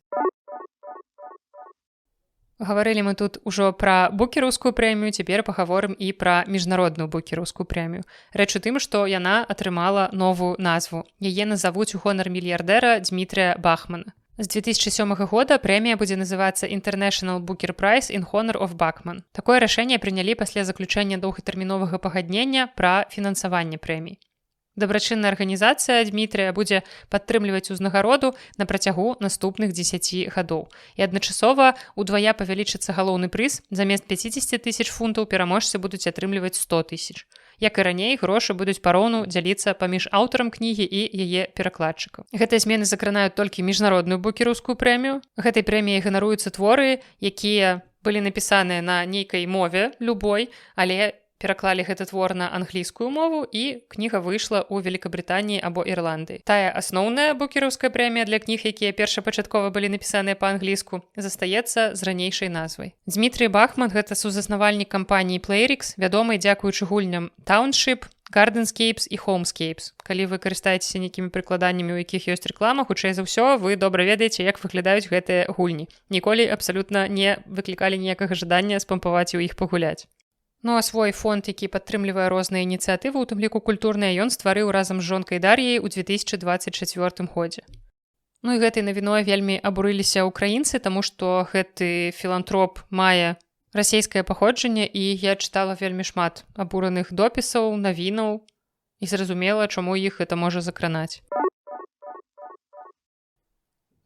Гаварылі мы тут ужо пра букераўскую прэмію, цяпер пагаворым і пра міжнародную букераўскую прэмію. Рэч у тым, што яна атрымала новую назву. Яе назавуць у гонар мільярдэра Дмітрыя Бахмана. З 2007 года прэмія будзе называцца International Booker Prize in Honor of Bachman. Такое рашэнне прынялі пасля заключэння доўгатэрміновага пагаднення пра фінансаванне прэмій. Дабрачынная арганізацыя Дмітрыя будзе падтрымліваць узнагароду на працягу наступных 10 гадоў. І адначасова удвая павялічыцца галоўны прыз, замест 50 000 фунтаў пераможцы будуць атрымліваць 100 000. Як і раней, грошы будуць пароўну дзяліцца паміж аўтарам кнігі і яе перакладчыкам. Гэтыя змены закранаюць толькі міжнародную букераўскую прэмію. Гэтай прэміяй ганаруюцца творы, якія былі напісаныя на нейкай мове, любой, але пераклалі гэты твор на англійскую мову і кніга выйшла ў Великабрытаніі або Ірландыі. Тая асноўная букераўская прэмія для кніг, якія першапачаткова былі напісаныя па-англійску, застаецца з ранейшай назвай. Дмітрый Бахман – гэта сузаснавальнік кампаніі Playrix, вядомы дзякуючы гульням Township, Gardenscapes і Homescapes. Калі вы карыстаецеся нейкімі прыкладаннямі, у якіх ёсць рэклама, хутчэй за ўсё, вы добра ведаеце, як выглядаюць гэтыя гульні. Ніколі абсалютна не выклікалі ніякага жадання спампаваць у іх пагуляць. Ну а свой фонд, які падтрымлівае розныя ініцыятывы, у тым ліку культурныя, ён стварыў разам з жонкай Дар'яй у 2024 годзе. Ну і гэтай навіной вельмі абурыліся ўкраінцы, таму што гэты філантроп мае расейскае паходжанне, і я чытала вельмі шмат абураных допісаў, навінаў і зразумела, чаму іх гэта можа закранаць.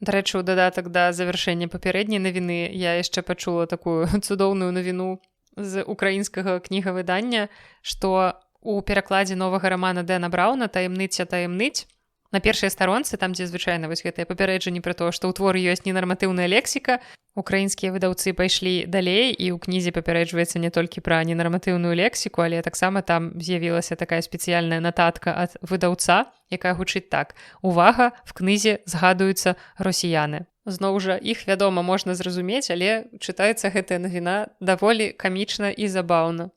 Дарэчы, у дадатак да завяршэння папярэдняй навіны я яшчэ пачула такую цудоўную навіну з украінскага кнігавыдання, што у перакладзе новага рамана Дэна Брауна «Таямніця таямніць» на першай старонцы, там, дзе звычайна вось гэтыя папярэджанні пра то, што ў творы ёсць ненарматыўная лексіка, украінскія выдаўцы пайшлі далей, і ў кнізе папярэджваецца не толькі пра ненарматыўную лексіку, але таксама там з'явілася такая спецыяльная нататка ад выдаўца, якая гучыць так: «Увага, в кнізе згадуюцца расіяны». Зноў жа, іх, вядома, можна зразумець, але чытаецца гэтая навіна даволі камічна і забаўна.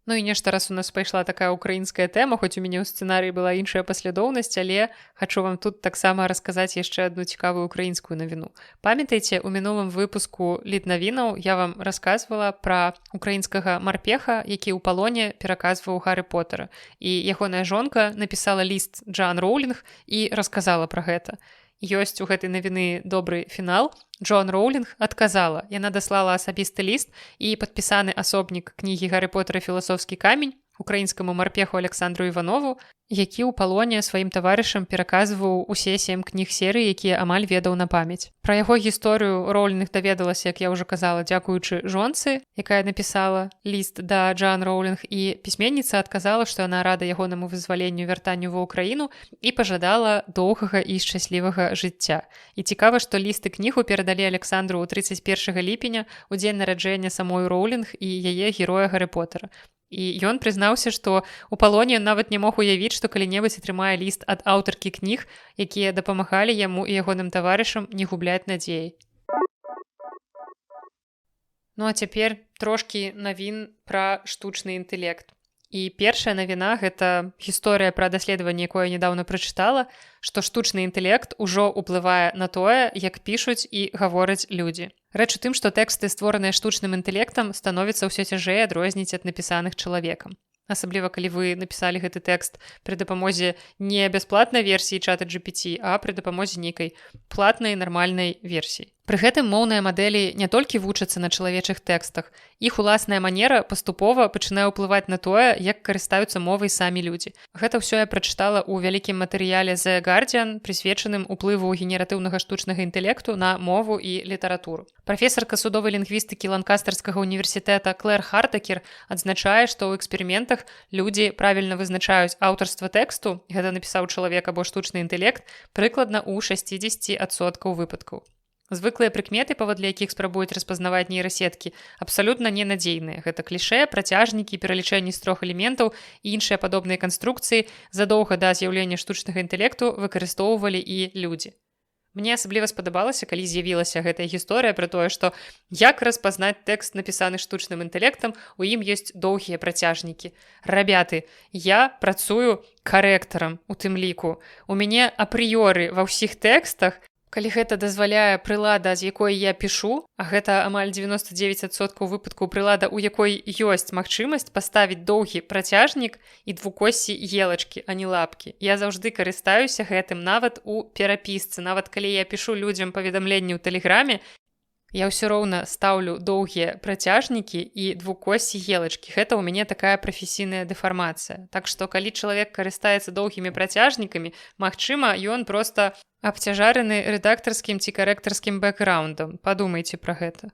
Ну і нешта раз у нас пайшла такая украінская тэма, хоць у мяне ў сцэнарыі была іншая паслядоўнасць, але хачу вам тут таксама расказаць яшчэ адну цікавую украінскую навіну. Памятаеце, у мінулым выпуску літнавінаў я вам расказвала пра украінскага марпеха, які ў палоне пераказваў Гаррі Поттера. І ягоная жонка напісала ліст Джоан Роўлінг і расказала пра гэта. Ёсць у гэтай навіны добры фінал. Джоан Роўлінг адказала. Яна даслала асабісты ліст і падпісаны асобнік кнігі Гаррі Поттера «Філасофскі камень» украінскаму марпеху Александру Іванову, які ў палоне сваім таварышам пераказваў усе 7 кніг серыі, якія амаль ведаў на памяць. Пра яго гісторыю Роўлінг даведалася, як я ўжо казала, дзякуючы жонцы, якая напісала ліст да Джоан Роўлінг, і пісьменніца адказала, што яна рада ягонаму вызваленню, вяртанню ва ўкраіну і пажадала доўгага і шчаслівага жыцця. І цікава, што ліст і кнігу перадалі Александру ў 31 ліпеня, у дзень нараджэння самой Роўлінг і яе героя Гаррі Поттера. І ён прызнаўся, што ў палоне ён нават не мог уявіць, што калі-небудзь атрымае ліст ад аўтаркі кніг, якія дапамагалі яму і ягоным таварышам не губляць надзеі. Ну а цяпер трошкі навін пра штучны інтэлект. І першая навіна – гэта гісторыя пра даследаванне, якое я нядаўна прачытала, што штучны інтэлект ужо ўплывае на тое, як пішуць і гавораць людзі. Рэч у тым, што тэксты, створаныя штучным інтэлектам, становіцца ўсё цяжэй адрозніць ад напісаных чалавекам. Асабліва, калі вы напісалі гэты тэкст пры дапамозе не бясплатнай версіі чата GPT, а пры дапамозе нейкай платнай нармальнай версіі. Пры гэтым моўныя мадэлі не толькі вучацца на чалавечых тэкстах, іх уласная манера паступова пачынае ўплываць на тое, як карыстаюцца мовай самі людзі. Гэта ўсё я прачытала ў вялікім матэрыяле The Guardian, прысвечаным уплыву генератыўнага штучнага інтэлекту на мову і літаратуру. Прафесарка судовай лінгвістыкі Ланкастарскага універсітэта Клэр Хартакер адзначае, што ў эксперыментах людзі правільна вызначаюць аўтарства тэксту, гэта напісаў чалавек або штучны інтэлект, прыкладна ў 60% выпадкаў. Звыклыя прыкметы, паводле якіх спрабуюць распазнаваць нейрасеткі, абсалютна ненадзейныя. Гэта клішэ, працяжнікі, пералічэнні з 3 элементаў і іншыя падобныя канструкцыі задоўга да з'яўлення штучнага інтэлекту выкарыстоўвалі і людзі. Мне асабліва спадабалася, калі з'явілася гэтая гісторыя пра тое, што як распазнаць тэкст, напісаны штучным інтэлектам, у ім ёсць доўгія працяжнікі. Рабяты, я працую карэктарам у тым ліку. У мяне апрыёры ва ўсіх тэкстах, калі гэта дазваляе прылада, з якой я пішу, а гэта амаль 99% выпадкаў прылада, у якой ёсць магчымасць паставіць доўгі працяжнік і двукоссі елачкі, а не лапкі. Я заўжды карыстаюся гэтым нават у перапісцы. Нават калі я пішу людзям паведамленні ў тэлеграме, я ўсё роўна стаўлю доўгія працяжнікі і двукоссі елачкі. Гэта ў мяне такая прафесійная дэфармацыя. Так што, калі чалавек карыстаецца доўгімі працяжнікамі, магчыма, ён проста абцяжараны рэдактарскім ці карэктарскім бэкграундам. Падумайце пра гэта.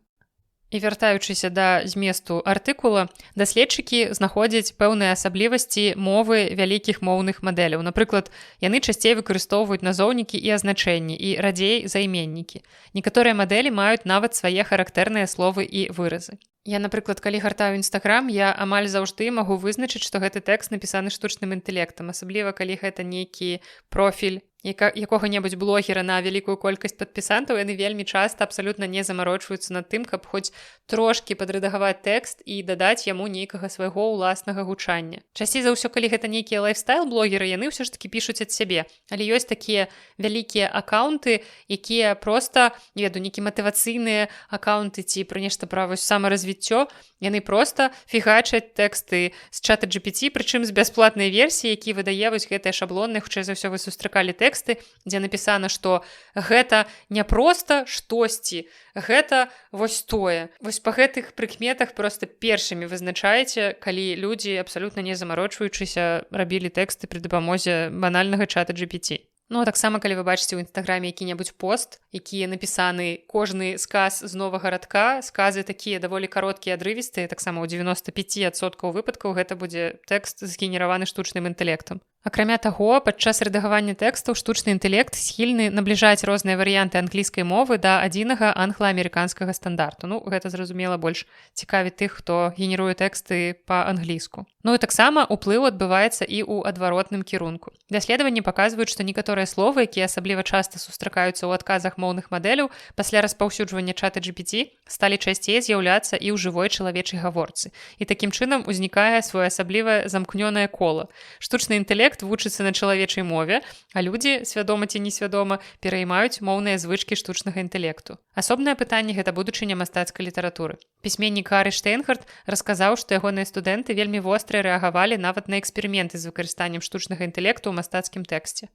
І вяртаючыся да зместу артыкула, даследчыкі знаходзяць пэўныя асаблівасці мовы вялікіх моўных мадэляў. Напрыклад, яны часцей выкарыстоўваюць назоўнікі і азначэнні, і радзей займеннікі. Некаторыя мадэлі маюць нават свае характэрныя словы і выразы. Я, напрыклад, калі гартаю Інстаграм, я амаль заўжды магу вызначыць, што гэты тэкст напісаны штучным інтэлектам, асабліва калі гэта нейкі профіль якога-небудзь блогера на вялікую колькасць падпісантаў, яны вельмі часта абсалютна не замарочваюцца над тым, каб хоць трошкі падрэдагаваць тэкст і дадаць яму нейкага свайго ўласнага гучання. Часцей за ўсё, калі гэта нейкія лайфстайл-блогеры, яны ўсё ж такі пішуць ад сябе. Але ёсць такія вялікія акаунты, якія проста, не ведаю, нейкі матывацыйныя акаунты ці пра нешта пра самаразвіццё, яны проста фігачаць тэксты з чата GPT, прычым з бясплатнай версіі, які выдае вось гэтыя шаблоны, хутчэй за ўсё вы сустракалі тэксты, дзе напісана, што гэта не проста штосьці, гэта вось тое. Вось па гэтых прыкметах проста першымі вызначаеце, калі людзі абсалютна не замарочваючыся рабілі тэксты пры дапамозе банальнага чата GPT. Ну, а таксама, калі вы бачыце ў інстаграме які-небудзь пост, які напісаны кожны сказ з новага радка, сказы такія даволі кароткія, адрывістыя, таксама ў 95% выпадкаў гэта будзе тэкст згенераваны штучным інтэлектам. Акрамя таго, падчас рэдагавання тэкстаў штучны інтэлект схільны набліжаць розныя варыянты англійскай мовы да адзінага англа-амерыканскага стандарту. Ну, гэта, зразумела, больш цікавіць тых, хто генеруе тэксты па-англійску. Ну і таксама ўплыў адбываецца і ў адваротным кірунку. Даследаванні паказваюць, што некаторыя словы, якія асабліва часта сустракаюцца ў адказах моўных мадэляў, пасля распаўсюджвання чата GPT сталі часцей з'яўляцца і ў жывой чалавечай гаворцы. І такім чынам узнікае своеасаблівае замкнёнае кола. Штучны інтэлект вучыцца на чалавечай мове, а людзі, свядома ці несвядома, пераймаюць моўныя звычкі штучнага інтэлекту. Асобнае пытанне гэта будучыня мастацкай літаратуры. Пісьменнік Гаррі Штейнхард расказаў, што ягоныя студэнты вельмі востра рэагавалі нават на эксперыменты з выкарыстаннем штучнага інтэлекту ў мастацкім тэксце.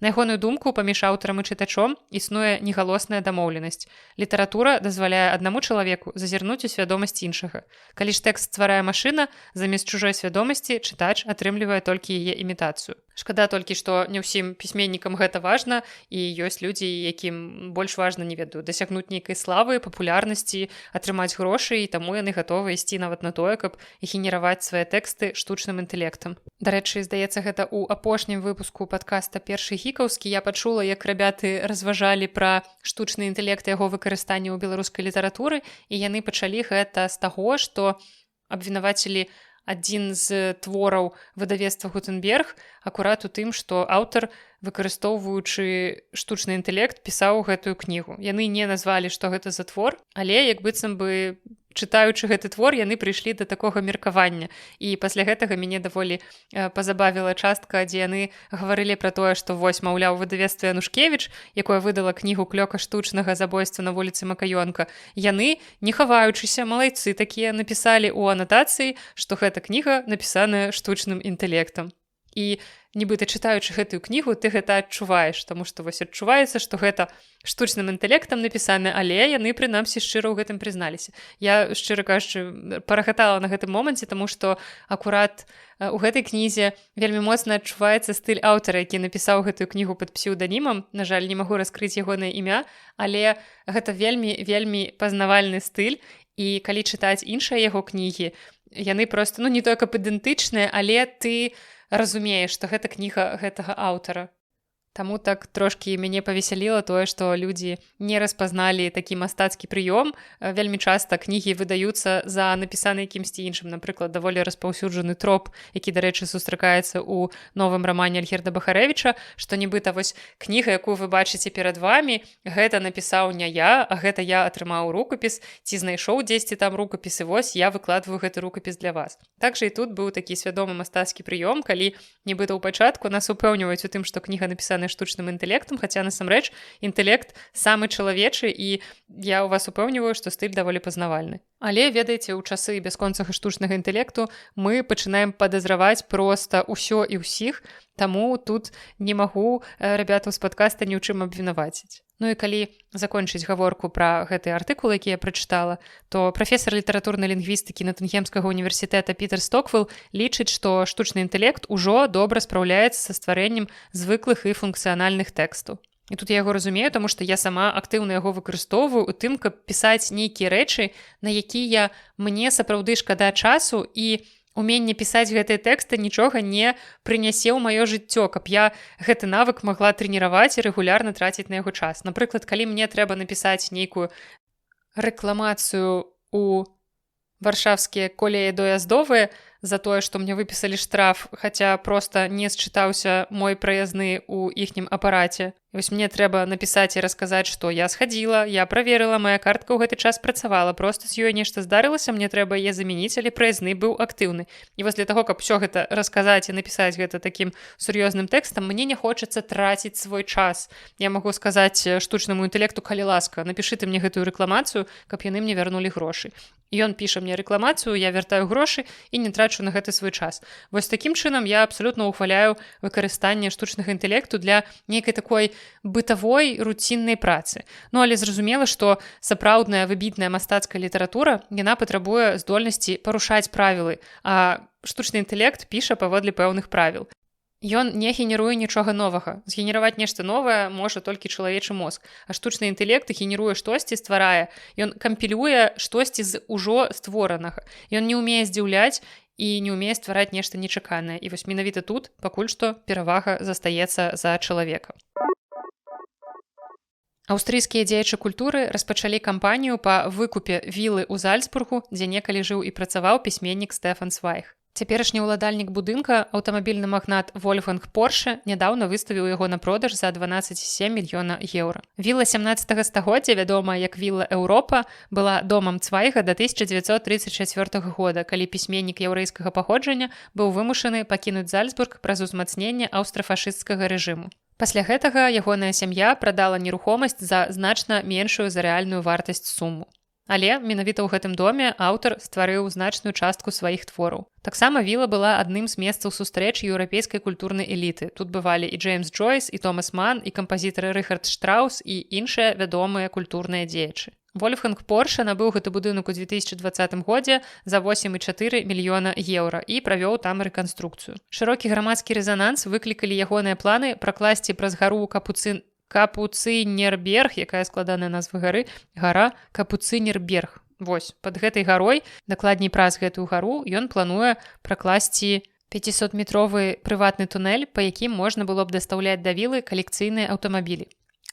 На ягоную думку, паміж аўтарам і чытачом існуе негалосная дамоўленасць. Літаратура дазваляе аднаму чалавеку зазірнуць у свядомасць іншага. Калі ж тэкст стварае машына, замест чужой свядомасці чытач атрымлівае толькі яе імітацыю. Шкада толькі, што не ўсім пісьменнікам гэта важна, і ёсць людзі, якім больш важна, не ведаю, дасягнуць нейкай славы, папулярнасці, атрымаць грошы, і таму яны гатовы ісці нават на тое, каб генераваць свае тэксты штучным інтэлектам. Дарэчы, здаецца, гэта ў апошнім выпуску падкаста «Першы гікаўскі» я пачула, як рабяты разважалі пра штучны інтэлект і яго выкарыстанне ў беларускай літаратуры, і яны пачалі гэта з таго, што абвінавацілі адзін з твораў выдавецтва Гутенберг акурат у тым, што аўтар, выкарыстоўваючы штучны інтэлект, пісаў гэтую кнігу. Яны не назвалі, што гэта за твор, але як быццам бы чытаючы гэты твор, яны прыйшлі да такога меркавання. І пасля гэтага мяне даволі пазабавіла частка, дзе яны гаварылі пра тое, што вось, маўляў, выдавецтва Янушкевіч, якое выдала кнігу «Клёка штучнага забойства на вуліцы Макаёнка», яны, не хаваючыся, малайцы такія, напісалі ў анатацыі, што гэта кніга напісаная штучным інтэлектам. І нібыта чытаючы гэтую кнігу, ты гэта адчуваеш, таму што вось адчуваецца, што гэта штучным інтэлектам напісана, але яны прынамсі шчыра ў гэтым прызналіся. Я, шчыра кажучы, парахатала на гэтым моманце, таму што акурат у гэтай кнізе вельмі моцна адчуваецца стыль аўтара, які напісаў гэтую кнігу пад псеўданімам. На жаль, не магу раскрыць ягонае імя, але гэта вельмі пазнавальны стыль, і калі чытаць іншыя яго кнігі, яны проста, не тое каб ідэнтычныя, але ты разумееш, што гэта кніга гэтага аўтара. Таму так трошкі мяне павесяліла тое, што людзі не распазналі такі мастацкі прыём. Вельмі часта кнігі выдаюцца за напісаны якімсьці іншым. Напрыклад, даволі распаўсюджаны троп, які, дарэчы, сустракаецца ў новым рамане Альгерда Бахарэвіча, што нібыта вось кніга, якую вы бачыце перад вамі, гэта напісаў не я, а гэта я атрымаў рукапіс, ці знайшоў дзесьці там рукапіс, і вось я выкладваю гэты рукапіс для вас. Так жа і тут быў такі свядомы мастацкі прыём, калі нібыта ў пачатку нас упэўніваюць у тым, што кніга напісана штучным інтэлектам, хаця насамрэч інтэлект самы чалавечы, і я ў вас упэўніваю, што стыль даволі пазнавальны. Але, ведаеце, у часы бясконцага штучнага інтэлекту мы пачынаем падазраваць проста ўсё і ўсіх, таму тут не магу рабятаў з падкаста ні ў чым абвінаваціць. Ну і калі закончыць гаворку пра гэты артыкул, які я прачытала, то прафесар літаратурнай лінгвістыкі Натынгемскага універсітэта Пітер Стоквелл лічыць, што штучны інтэлект ужо добра спраўляецца са стварэннем звыклых і функцыянальных тэкстаў. І тут я яго разумею, таму што я сама актыўна яго выкарыстоўваю у тым, каб пісаць нейкія рэчы, на якія мне сапраўды шкада часу, і уменне пісаць гэтыя тэксты нічога не прынясе ў маё жыццё, каб я гэты навык магла трэніраваць і рэгулярна траціць на яго час. Напрыклад, калі мне трэба напісаць нейкую рэкламацыю ў варшавскія колеі дояздовыя за тое, што мне выпісалі штраф, хаця проста не счытаўся мой праязны ў іхнім апараце. І вось мне трэба напісаць і расказаць, што я схадзіла, я праверыла, моя картка ў гэты час працавала, проста з ёй нешта здарылася, мне трэба яе замяніць, але праязны быў актыўны. І вось для таго, каб усё гэта расказаць і напісаць гэта такім сур'ёзным тэкстам, мне не хочацца траціць свой час. Я магу сказаць штучнаму інтэлекту, калі ласка, напішы ты мне гэтую рэкламацыю, каб яны мне вярнулі грошы. Ён піша мне рэкламацыю, я вяртаю грошы і не трачу на гэты свой час. Вось такім чынам я абсалютна ўхваляю выкарыстанне штучнага інтэлекту для нейкай такой бытавой руціннай працы. Ну, але зразумела, што сапраўдная выбітная мастацкая літаратура, яна патрабуе здольнасці парушаць правілы, а штучны інтэлект піша паводле пэўных правіл. Ён не генеруе нічога новага. Згенераваць нешта новае можа толькі чалавечы мозг. А штучны інтэлект генеруе штосьці, стварае. Ён кампілюе штосьці з ужо створанага. Ён не ўмее здзіўляць і не ўмее ствараць нешта нечаканае. І вось менавіта тут пакуль што перавага застаецца за чалавека. Аўстрыйскія дзеячы культуры распачалі кампанію па выкупе вілы ў Зальцбургу, дзе некалі жыў і працаваў пісьменнік Стэфан Цвайг. Цяперашні ўладальнік будынка, аўтамабільны магнат Вольфганг Порше, нядаўна выставіў яго на продаж за 12,7 мільёна еўра. Віла 17 стагоддзя, вядомая як вілла Еўропа, была домам Цвайга да 1934 года, калі пісьменнік яўрэйскага паходжання быў вымушаны пакінуць Зальцбург праз узмацненне аўстрафашысцкага рэжыму. Пасля гэтага ягоная сям'я прадала нерухомасць за значна меншую за рэальную вартасць суму. Але менавіта ў гэтым доме аўтар стварыў значную частку сваіх твораў. Таксама віла была адным з месцаў сустрэч еўрапейскай культурнай эліты. Тут бывалі і Джеймс Джойс, і Томас Ман, і кампазітары Рыхард Штраус і іншыя вядомыя культурныя дзеячы. Вольфганг Порше набыў гэты будынак у 2020 годзе за 8,4 мільёна еўра і правёў там рэканструкцыю. Шырокі грамадскі рэзананс выклікалі ягоныя планы пракласці праз гару Капуцынерберг, якая складаная назва гары, гара Капуцынерберг. Вось, пад гэтай гарой, дакладней праз гэтую гару, ён плануе пракласці 500-метровы прыватны тунэль, па якім можна было б дастаўляць да вілы калекцыйныя аўтамабілі.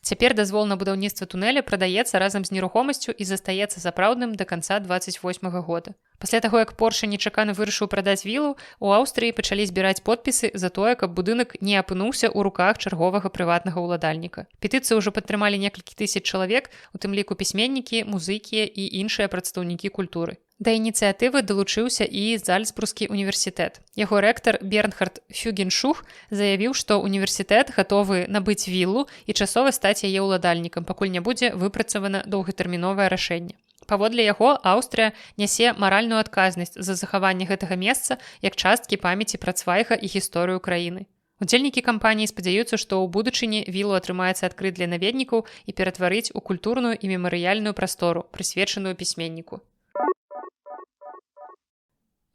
Цяпер дазвол на будаўніцтва тунэля прадаецца разам з нерухомасцю і застаецца сапраўдным да канца 28 года. Пасля таго, як Порше нечакана вырашыў прадаць вілу, у Аўстрыі пачалі збіраць подпісы за тое, каб будынак не апынуўся ў руках чарговага прыватнага ўладальніка. Петыцыю ўжо падтрымалі некалькі тысяч чалавек, у тым ліку пісьменнікі, музыкі і іншыя прадстаўнікі культуры. Да ініцыятывы далучыўся і Зальцбургскі універсітэт. Яго рэктар Бернхард Фюгеншух заявіў, што універсітэт гатовы набыць віллу і часова стаць яе ўладальнікам, пакуль не будзе выпрацавана доўгатэрміновае рашэнне. Паводле яго, Аўстрыя нясе маральную адказнасць за захаванне гэтага месца як часткі памяці пра Цвайга і гісторыю краіны. Удзельнікі кампаніі спадзяюцца, што ў будучыні вілу атрымаецца адкрыць для наведнікаў і ператварыць у культурную і мемарыяльную прастору, прысвечаную пісьменніку.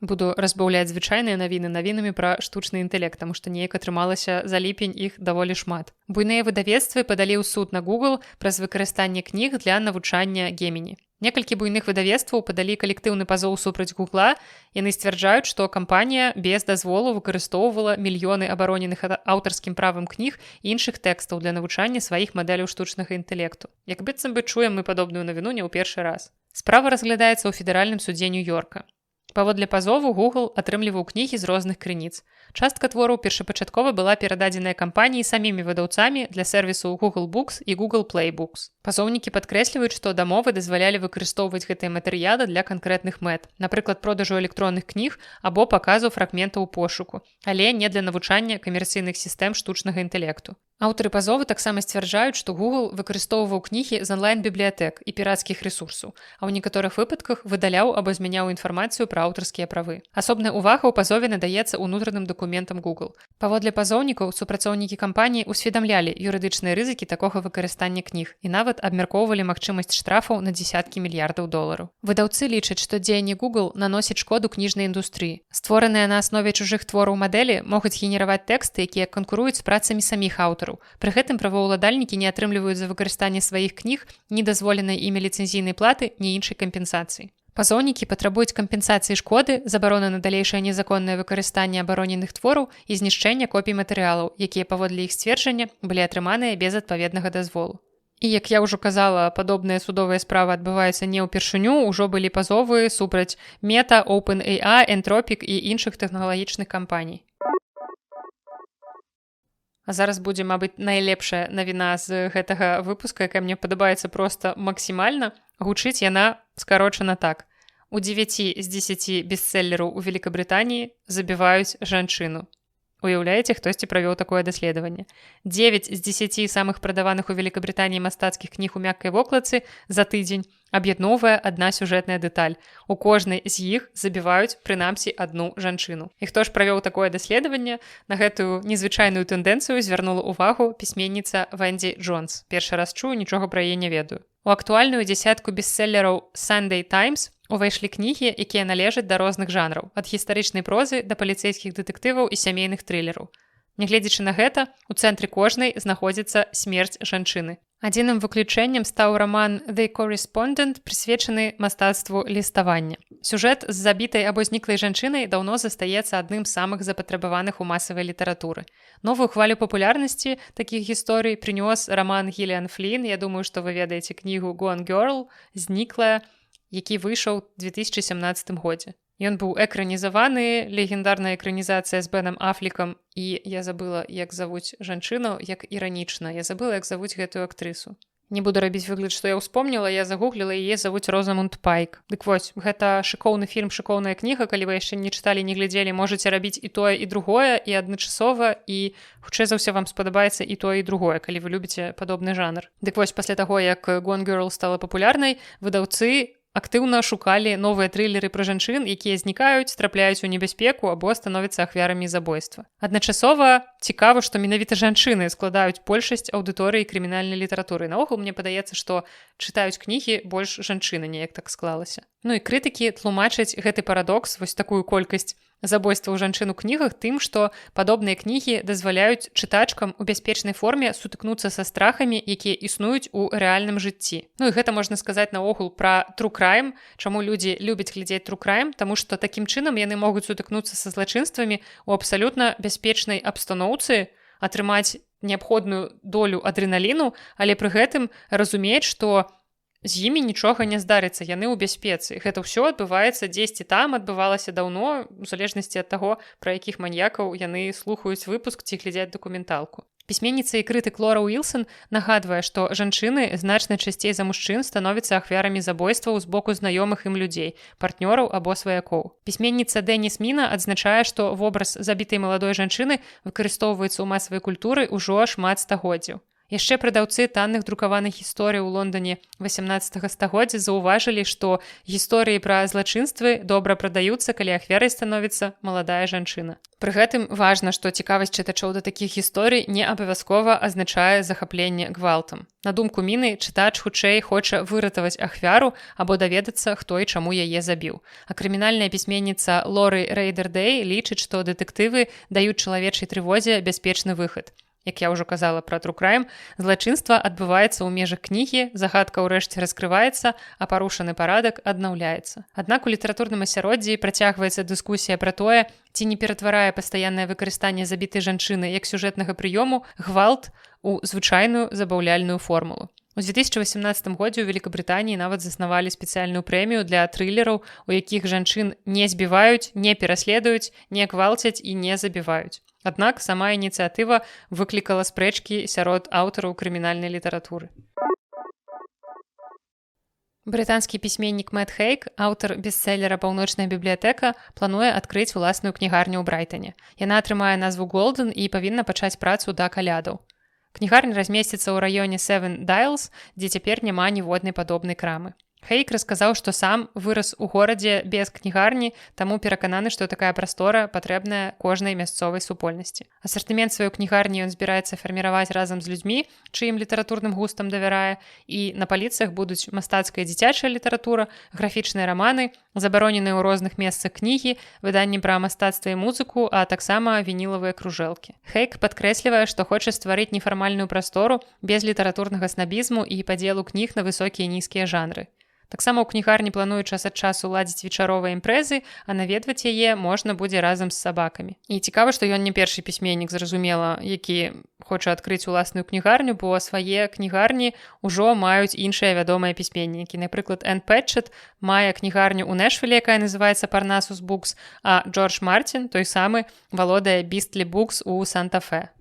Буду разбаўляць звычайныя навіны навінамі пра штучны інтэлект, таму што неяк атрымалася за ліпень іх даволі шмат. Буйныя выдавецтвы падалі ў суд на Google праз выкарыстанне кніг для навучання Геміні. Некалькі буйных выдавецтваў падалі калектыўны пазоў супраць Гугла. Яны сцвярджаюць, што кампанія без дазволу выкарыстоўвала мільёны абароненых аўтарскім правам кніг і іншых тэкстаў для навучання сваіх мадэляў штучнага інтэлекту. Як быццам бы чуем мы падобную навіну не ў першы раз. Справа разглядаецца ў федэральным судзе Нью-Йорка. Паводле пазову Google атрымліваў кнігі з розных крыніц. Частка твораў першапачаткова была перададзеная кампаніі самімі выдаўцамі для сэрвісу Google Books і Google Play Books. Пазоўнікі падкрэсліваюць, што дамовы дазвалялі выкарыстоўваць гэтыя матэрыялы для канкрэтных мэт, напрыклад, продажу электронных кніг або паказу фрагментаў пошуку, але не для навучання камерцыйных сістэм штучнага інтэлекту. Аўтары пазову таксама сцвярджаюць, што Google выкарыстоўваў кнігі з онлайн-бібліятэк і пірацкіх ресурсаў, а ў некаторых выпадках выдаляў або змяняў інфармацыю пра аўтарскія правы. Асобная ўвага ў пазове надаецца ўнутраным дакументам Google. Паводле пазоўнікаў, супрацоўнікі кампаніі ўсведамлялі юрыдычныя рызыкі такога выкарыстання кніг і нават абмяркоўвалі магчымасць штрафаў на дзесяткі мільярдаў долараў. Выдаўцы лічаць, што дзеянні Google наносяць шкоду кніжнай індустрыі. Створаныя на аснове чужых твораў мадэлі могуць генераваць тэксты, якія канкуруюць з працамі саміх аўтараў. Пры гэтым праваўладальнікі не атрымліваюць за выкарыстанне сваіх кніг ні дазволенай імі ліцэнзійнай платы, ні іншай кампенсацыі. Пазоўнікі патрабуюць кампенсацыі шкоды, забароны на далейшае незаконнае выкарыстанне абароненых твораў і знішчэння копій матэрыялаў, якія паводле іх сцверджання былі атрыманыя без адпаведнага дазволу. І, як я ўжо казала, падобныя судовыя справы адбываюцца не ўпершыню, ужо былі пазовы супраць Meta, OpenAI, Anthropic і іншых тэхналагічных кампаній. А зараз будзе, мабыць, найлепшая навіна з гэтага выпуска, якая мне падабаецца проста максімальна. Гучыць яна скарочана так. У 9 з 10 бестселлераў у Великабрытаніі забіваюць жанчыну. Уяўляеце, хтосьці правёў такое даследаванне. 9 з 10 самых прадаваных у Великабрытаніі мастацкіх кніг у мяккай вокладцы за тыдзень аб'ядноўвае адна сюжэтная дэталь. У кожнай з іх забіваюць прынамсі адну жанчыну. І хто ж правёў такое даследаванне? На гэтую незвычайную тэндэнцыю звярнула ўвагу пісьменніца Венді Джонс. Першы раз чую, нічога пра яе не ведаю. У актуальную дзясятку бестселлераў Sunday Times увайшлі кнігі, якія належаць да розных жанраў, ад гістарычнай прозы да паліцэйскіх дэтэктываў і сямейных трылераў. Нягледзячы на гэта, у цэнтры кожнай знаходзіцца смерць жанчыны. Адзіным выключэннем стаў раман «The Correspondent», прысвечаны мастацтву ліставання. Сюжэт з забітай або зніклай жанчынай даўно застаецца адным з самых запатрабаваных у масавай літаратуры. Новую хвалю папулярнасці такіх гісторый прынёс раман Гіліан Флін, я думаю, што вы ведаеце кнігу «Gone Girl», «Зніклая», які выйшаў у 2017 годзе. Ён быў экранізаваны, легендарная экранізацыя з Бенам Афлікам, і я забыла, як завуць жанчыну, як іранічна. Я забыла, як завуць гэтую актрысу. Не буду рабіць выгляд, што я ўспомніла, я загугліла, яе завуць Розамунд Пайк. Дык вось, гэта шыкоўны фільм, шыкоўная кніга, калі вы яшчэ не чыталі, не глядзелі, можаце рабіць і тое, і другое, і адначасова, і хутчэй за ўсё вам спадабаецца і тое, і другое, калі вы любіце падобны жанр. Дык вось, пасля таго, як Gone Girl стала папулярнай, выдаўцы актыўна шукалі новыя трылеры пра жанчын, якія знікаюць, трапляюць у небяспеку або становяцца ахвярамі забойства. Адначасова цікава, што менавіта жанчыны складаюць большасць аўдыторыі крымінальнай літаратуры. Наогул мне падаецца, што чытаюць кнігі больш жанчыны, неяк так склалася. Ну і крытыкі тлумачаць гэты парадокс, вось такую колькасць забойстваў жанчын у кнігах тым, што падобныя кнігі дазваляюць чытачкам у бяспечнай форме сутыкнуцца са страхамі, якія існуюць у рэальным жыцці. Ну і гэта можна сказаць наогул пра true crime, чаму людзі любяць глядзець true crime, таму што такім чынам яны могуць сутыкнуцца са злачынствамі ў абсалютна бяспечнай абстаноўцы, атрымаць неабходную долю адрэналіну, але пры гэтым разумець, што з імі нічога не здарыцца, яны ў бяспецы. Гэта ўсё адбываецца дзесьці там, адбывалася даўно, у залежнасці ад таго, пра якіх маньякаў яны слухаюць выпуск ці глядзяць дакументалку. Пісьменніца і крытык Лора Уілсон нагадвае, што жанчыны значна часцей за мужчын становяцца ахвярамі забойстваў з боку знаёмых ім людзей, партнёраў або сваякоў. Пісьменніца Дэніс Міна адзначае, што вобраз забітай маладой жанчыны выкарыстоўваецца ў масавай культуры ўжо шмат стагоддзяў. Яшчэ прадаўцы танных друкаваных гісторый у Лондоне 18 стагоддзя заўважылі, што гісторыі пра злачынствы добра прадаюцца, калі ахвярай становіцца маладая жанчына. Пры гэтым важна, што цікавасць чытачоў да такіх гісторый не абавязкова азначае захапленне гвалтам. На думку Міны, чытач хутчэй хоча выратаваць ахвяру або даведацца, хто і чаму яе забіў. А крымінальная пісьменніца Лоры Рейдердэй лічыць, што дэтэктывы даюць чалавечай трывозе бяспечны выхад. Як я ўжо казала пра true crime, злачынства адбываецца ў межах кнігі, загадка ўрэшце раскрываецца, а парушаны парадак аднаўляецца. Аднак у літаратурным асяроддзі працягваецца дыскусія пра тое, ці не ператварае пастаяннае выкарыстанне забітай жанчыны як сюжэтнага прыёму гвалт у звычайную забаўляльную формулу. У 2018 годзе ў Великабрытаніі нават заснавалі спецыяльную прэмію для трылераў, у якіх жанчын не збіваюць, не пераследуюць, не гвалцяць і не забіваюць. Аднак сама ініцыятыва выклікала спрэчкі сярод аўтараў крымінальнай літаратуры. Брытанскі пісьменнік Мэтт Хейк, аўтар бестселлера «Паўночная бібліятэка», плануе адкрыць уласную кнігарню ў Брайтане. Яна атрымае назву «Голден» і павінна пачаць працу да калядаў. Кнігарня размесціцца ў раёне Seven Dials, дзе цяпер няма ніводнай падобнай крамы. Хейк расказаў, што сам вырас у горадзе без кнігарні, таму перакананы, што такая прастора патрэбная кожнай мясцовай супольнасці. Асартымент сваёй кнігарні ён збіраецца фарміраваць разам з людзьмі, чыім літаратурным густам давярае, і на паліцах будуць мастацкая дзіцячая літаратура, графічныя раманы, забароненыя ў розных месцах кнігі, выданні пра мастацтва і музыку, а таксама вінілавыя кружэлкі. Хейк падкрэслівае, што хоча стварыць нефармальную прастору без літаратурнага снабізму і падзелу кніг на высокія і нізкія жанры. Таксама ў кнігарні плануюць час ад часу ладзіць вечаровыя імпрэзы, а наведваць яе можна будзе разам з сабакамі. І цікава, што ён не першы пісьменнік, зразумела, які хоча адкрыць уласную кнігарню, бо свае кнігарні ўжо маюць іншыя вядомыя пісьменнікі. Напрыклад, Энн Пэтчет мае кнігарню ў Нэшвіле, якая называецца Парнасус Букс, а Джордж Мартин, той самы, валодае Бістлі Букс у Санта-Фе.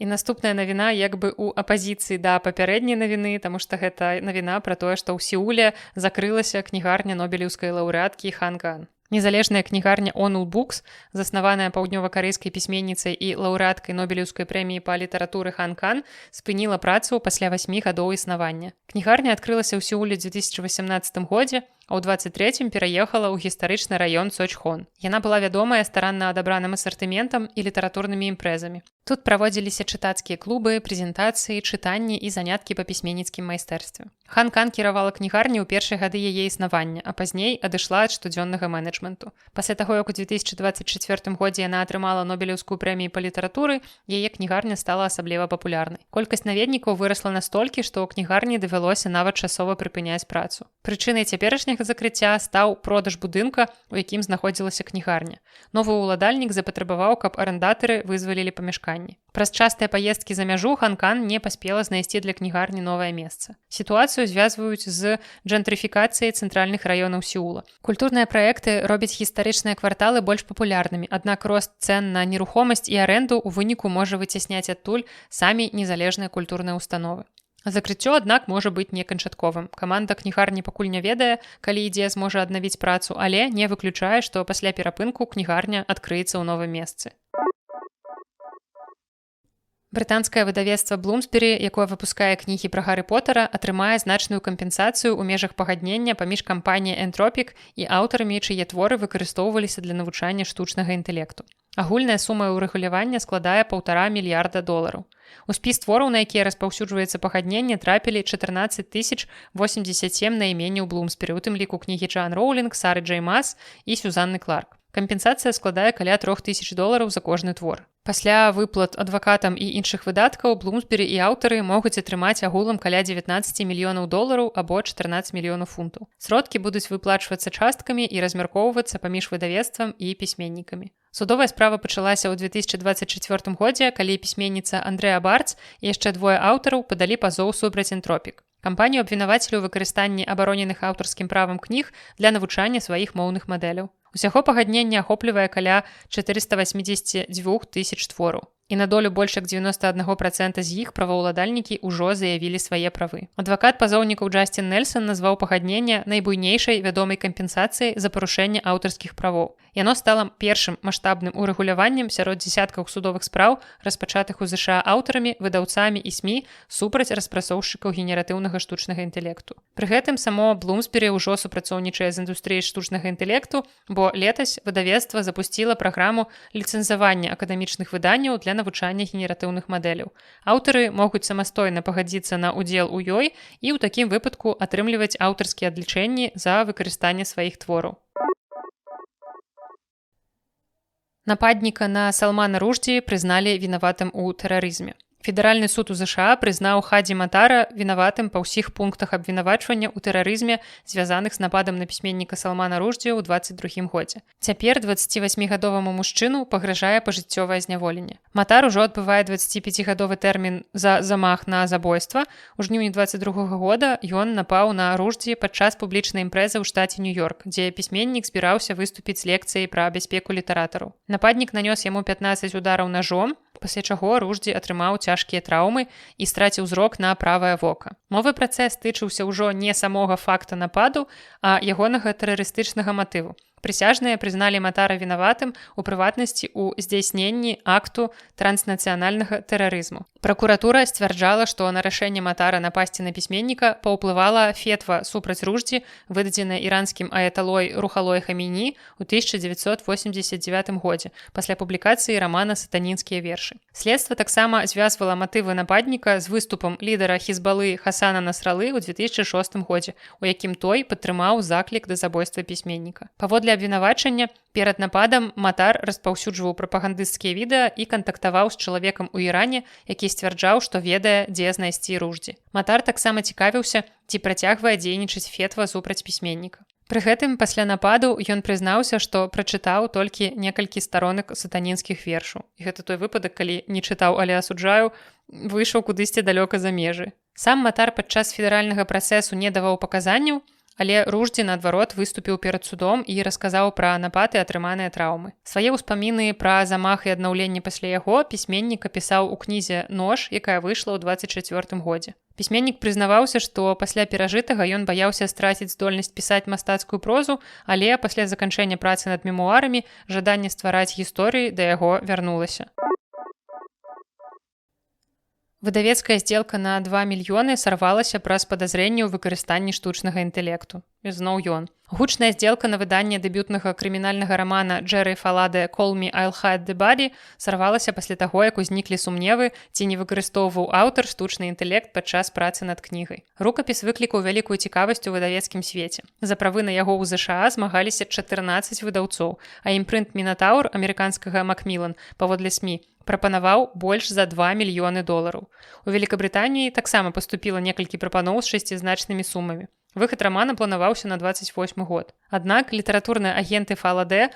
І наступная навіна як бы ў апазіцыі да папярэдняй навіны, таму што гэта навіна пра тое, што ў Сеуле закрылася кнігарня нобелеўскай лаўрэаткі Хан Кан. Незалежная кнігарня Онул Букс, заснаваная паўднёва-карэйскай пісьменніцай і лаўрэаткай нобелеўскай прэміі па літаратуры Хан Кан, спыніла працу пасля 8 гадоў існавання. Кнігарня адкрылася ў Сеуле ў 2018 годзе, а ў 23-м пераехала ў гістарычны раён Цочхон. Яна была вядомая старанна адабраным асартыментам і літаратурнымі імпрэзамі. Тут праводзіліся чытацкія клубы, прэзентацыі, чытанні і заняткі па пісьменніцкім майстэрстве. Хан Кан кіравала кнігарні ў першыя гады яе існавання, а пазней адышла ад штодзённага менеджменту. Пасля таго, як у 2024 годзе яна атрымала Нобелеўскую прэмію па літаратуры, яе кнігарня стала асабліва папулярнай. Колькасць наведнікаў вырасла настолькі, што ў кнігарні давялося нават часова прыпыняць працу. Прычынай цяперашняга закрыцця стаў продаж будынка, у якім знаходзілася кнігарня. Новы ўладальнік запатрабаваў, каб арандатары вызвалілі памяшканні. Праз частыя паездкі за мяжу Хан Кан не паспела знайсці для кнігарні новае месца. Сітуацыю звязваюць з джэнтрыфікацыяй цэнтральных раёнаў Сеула. Культурныя праекты робяць гістарычныя кварталы больш папулярнымі, аднак рост цэн на нерухомасць і арэнду ў выніку можа выцясняць адтуль самі незалежныя культурныя установы. Закрыццё, аднак, можа быць неканчатковым. Каманда кнігарні пакуль не ведае, калі ідзея зможа аднавіць працу, але не выключае, што пасля перапынку кнігарня адкрыецца ў новым месцы. Брытанскае выдавецтва Bloomsbury, якое выпускае кнігі пра Гарры Потара, атрымае значную кампенсацыю ў межах пагаднення паміж кампаніяй Entropic і аўтарамі, чые творы выкарыстоўваліся для навучання штучнага інтэлекту. Агульная сума ўрэгулявання складае $1,5 мільярда. У спіс твораў, на якія распаўсюджваецца пагадненне, трапілі 14 087 найменняў Bloomsbury, у тым ліку кнігі Джоан Роулінг, Сары Джей Мас і Сюзанны Кларк. Кампенсацыя складае каля $3000 за кожны твор. Пасля выплат адвакатам і іншых выдаткаў Bloomsbury і аўтары могуць атрымаць агулам каля $19 мільёнаў або 14 мільёнаў фунтаў. Сродкі будуць выплачвацца часткамі і размяркоўвацца паміж выдавецтвам і пісьменнікамі. Судовая справа пачалася ў 2024 годзе, калі пісьменніца Андрэа Барц і яшчэ двое аўтараў падалі пазоў супраць Entropic. Кампанію абвінавацілі ў выкарыстанні абароненых аўтарскім правам кніг для навучання сваіх моўных мадэляў. Усяго пагаднення ахоплівае каля 482 000 твораў. І на долю больш як 91% з іх праваўладальнікі ўжо заявілі свае правы. Адвакат пазоўнікаў Джасцін Нельсон назваў пагадненне найбуйнейшай вядомай кампенсацыяй за парушэнне аўтарскіх правоў. Яно стала першым маштабным урэгуляваннем сярод дзесяткаў судовых спраў, распачатых у ЗША аўтарамі, выдаўцамі і СМІ супраць распрацоўшчыкаў генератыўнага штучнага інтэлекту. Пры гэтым само Bloomsbury ўжо супрацоўнічае з індустрыяй штучнага інтэлекту, бо летась выдавецтва запусціла праграму ліцэнзавання акадэмічных выданняў для навучання генератыўных мадэляў. Аўтары могуць самастойна пагадзіцца на ўдзел у ёй і ў такім выпадку атрымліваць аўтарскія адлічэнні за выкарыстанне сваіх твораў. Нападніка на Салмана Ружді прызналі вінаватым у тэрарызме. Федэральны суд у ЗША прызнаў Хаді Матара вінаватым па ўсіх пунктах абвінавачвання ў тэрарызме, звязаных з нападам на пісьменніка Салмана Ружді ў 22 годзе. Цяпер 28гадоваму мужчыну пагражае пажыццёвае зняволенне. Матар ужо адбывае 25гадовы тэрмін за замах на забойства. У жніўні 22 года ён напаў на Ружді падчас публічнай імпрэзы ў штаце Нью-Йорк, дзе пісьменнік збіраўся выступіць з лекцыяй пра бяспеку літаратараў. Нападнік нанёс яму 15 удараў нажом, пасля чаго Ружді атрымаў цяжкія траўмы і страціў зрок на правае вока. Новы працэс тычыўся ўжо не самога факта нападу, а ягонага тэрарыстычнага матыву. Прысяжныя прызналі Матара вінаватым у прыватнасці ў здзяйсненні акту транснацыянальнага тэрарызму. Пракуратура сцвярджала, што на рашэнне Матара напасці на пісьменніка паўплывала фетва супраць Ружді, выдадзеная іранскім аяталой Рухалой Хаміні ў 1989 годзе пасля публікацыі рамана «Сатанінскія вершы». Следства таксама звязвала матывы нападніка з выступам лідара Хізбалы Хасана Насралы ў 2006 годзе, у якім той падтрымаў заклік да забойства пісьменніка. Паводле абвінавачання, перад нападам Матар распаўсюджваў прапагандысцкія відэа і кантактаваў з чалавекам у Іране, які сцвярджаў, што ведае, дзе знайсці Ружді. Матар таксама цікавіўся, ці працягвае дзейнічаць фетва супраць пісьменніка. Пры гэтым, пасля нападу, ён прызнаўся, што прачытаў толькі некалькі старонак сатанінскіх вершаў. І гэта той выпадак, калі не чытаў, але асуджаю, выйшаў кудысьці далёка за межы. Сам Матар падчас федэральнага працэсу не даваў паказанняў, але Ружді, наадварот, выступіў перад судом і расказаў пра напад і атрыманыя траўмы. Свае ўспаміны пра замах і аднаўленне пасля яго пісьменнік апісаў у кнізе «Нож», якая выйшла ў 24 годзе. Пісьменнік прызнаваўся, што пасля перажытага ён баяўся страціць здольнасць пісаць мастацкую прозу, але пасля заканчэння працы над мемуарамі жаданне ствараць гісторыі да яго вярнулася. Выдавецкая сделка на 2 мільёны сарвалася праз падазрэнне ў выкарыстанні штучнага інтэлекту. Зноў ён. Гучная сделка на выданне дэбютнага крымінальнага рамана Джэры Фаладэ «Call me, I'll hide the body» сарвалася пасля таго, як узніклі сумневы, ці не выкарыстоўваў аўтар штучны інтэлект падчас працы над кнігай. Рукапіс выклікаў вялікую цікавасць у выдавецкім свеце. За правы на яго ў ЗША змагаліся 14 выдаўцоў, а імпрынт «Мінатаўр» амерыканскага «Макмілан» паводле СМІ прапанаваў больш за 2 мільёны долараў. У Великабрытаніі таксама паступіла некалькі прапаноў з 6-значнымі сумамі. Выхад рамана планаваўся на 28 год. Аднак літаратурныя агенты Фаладэ,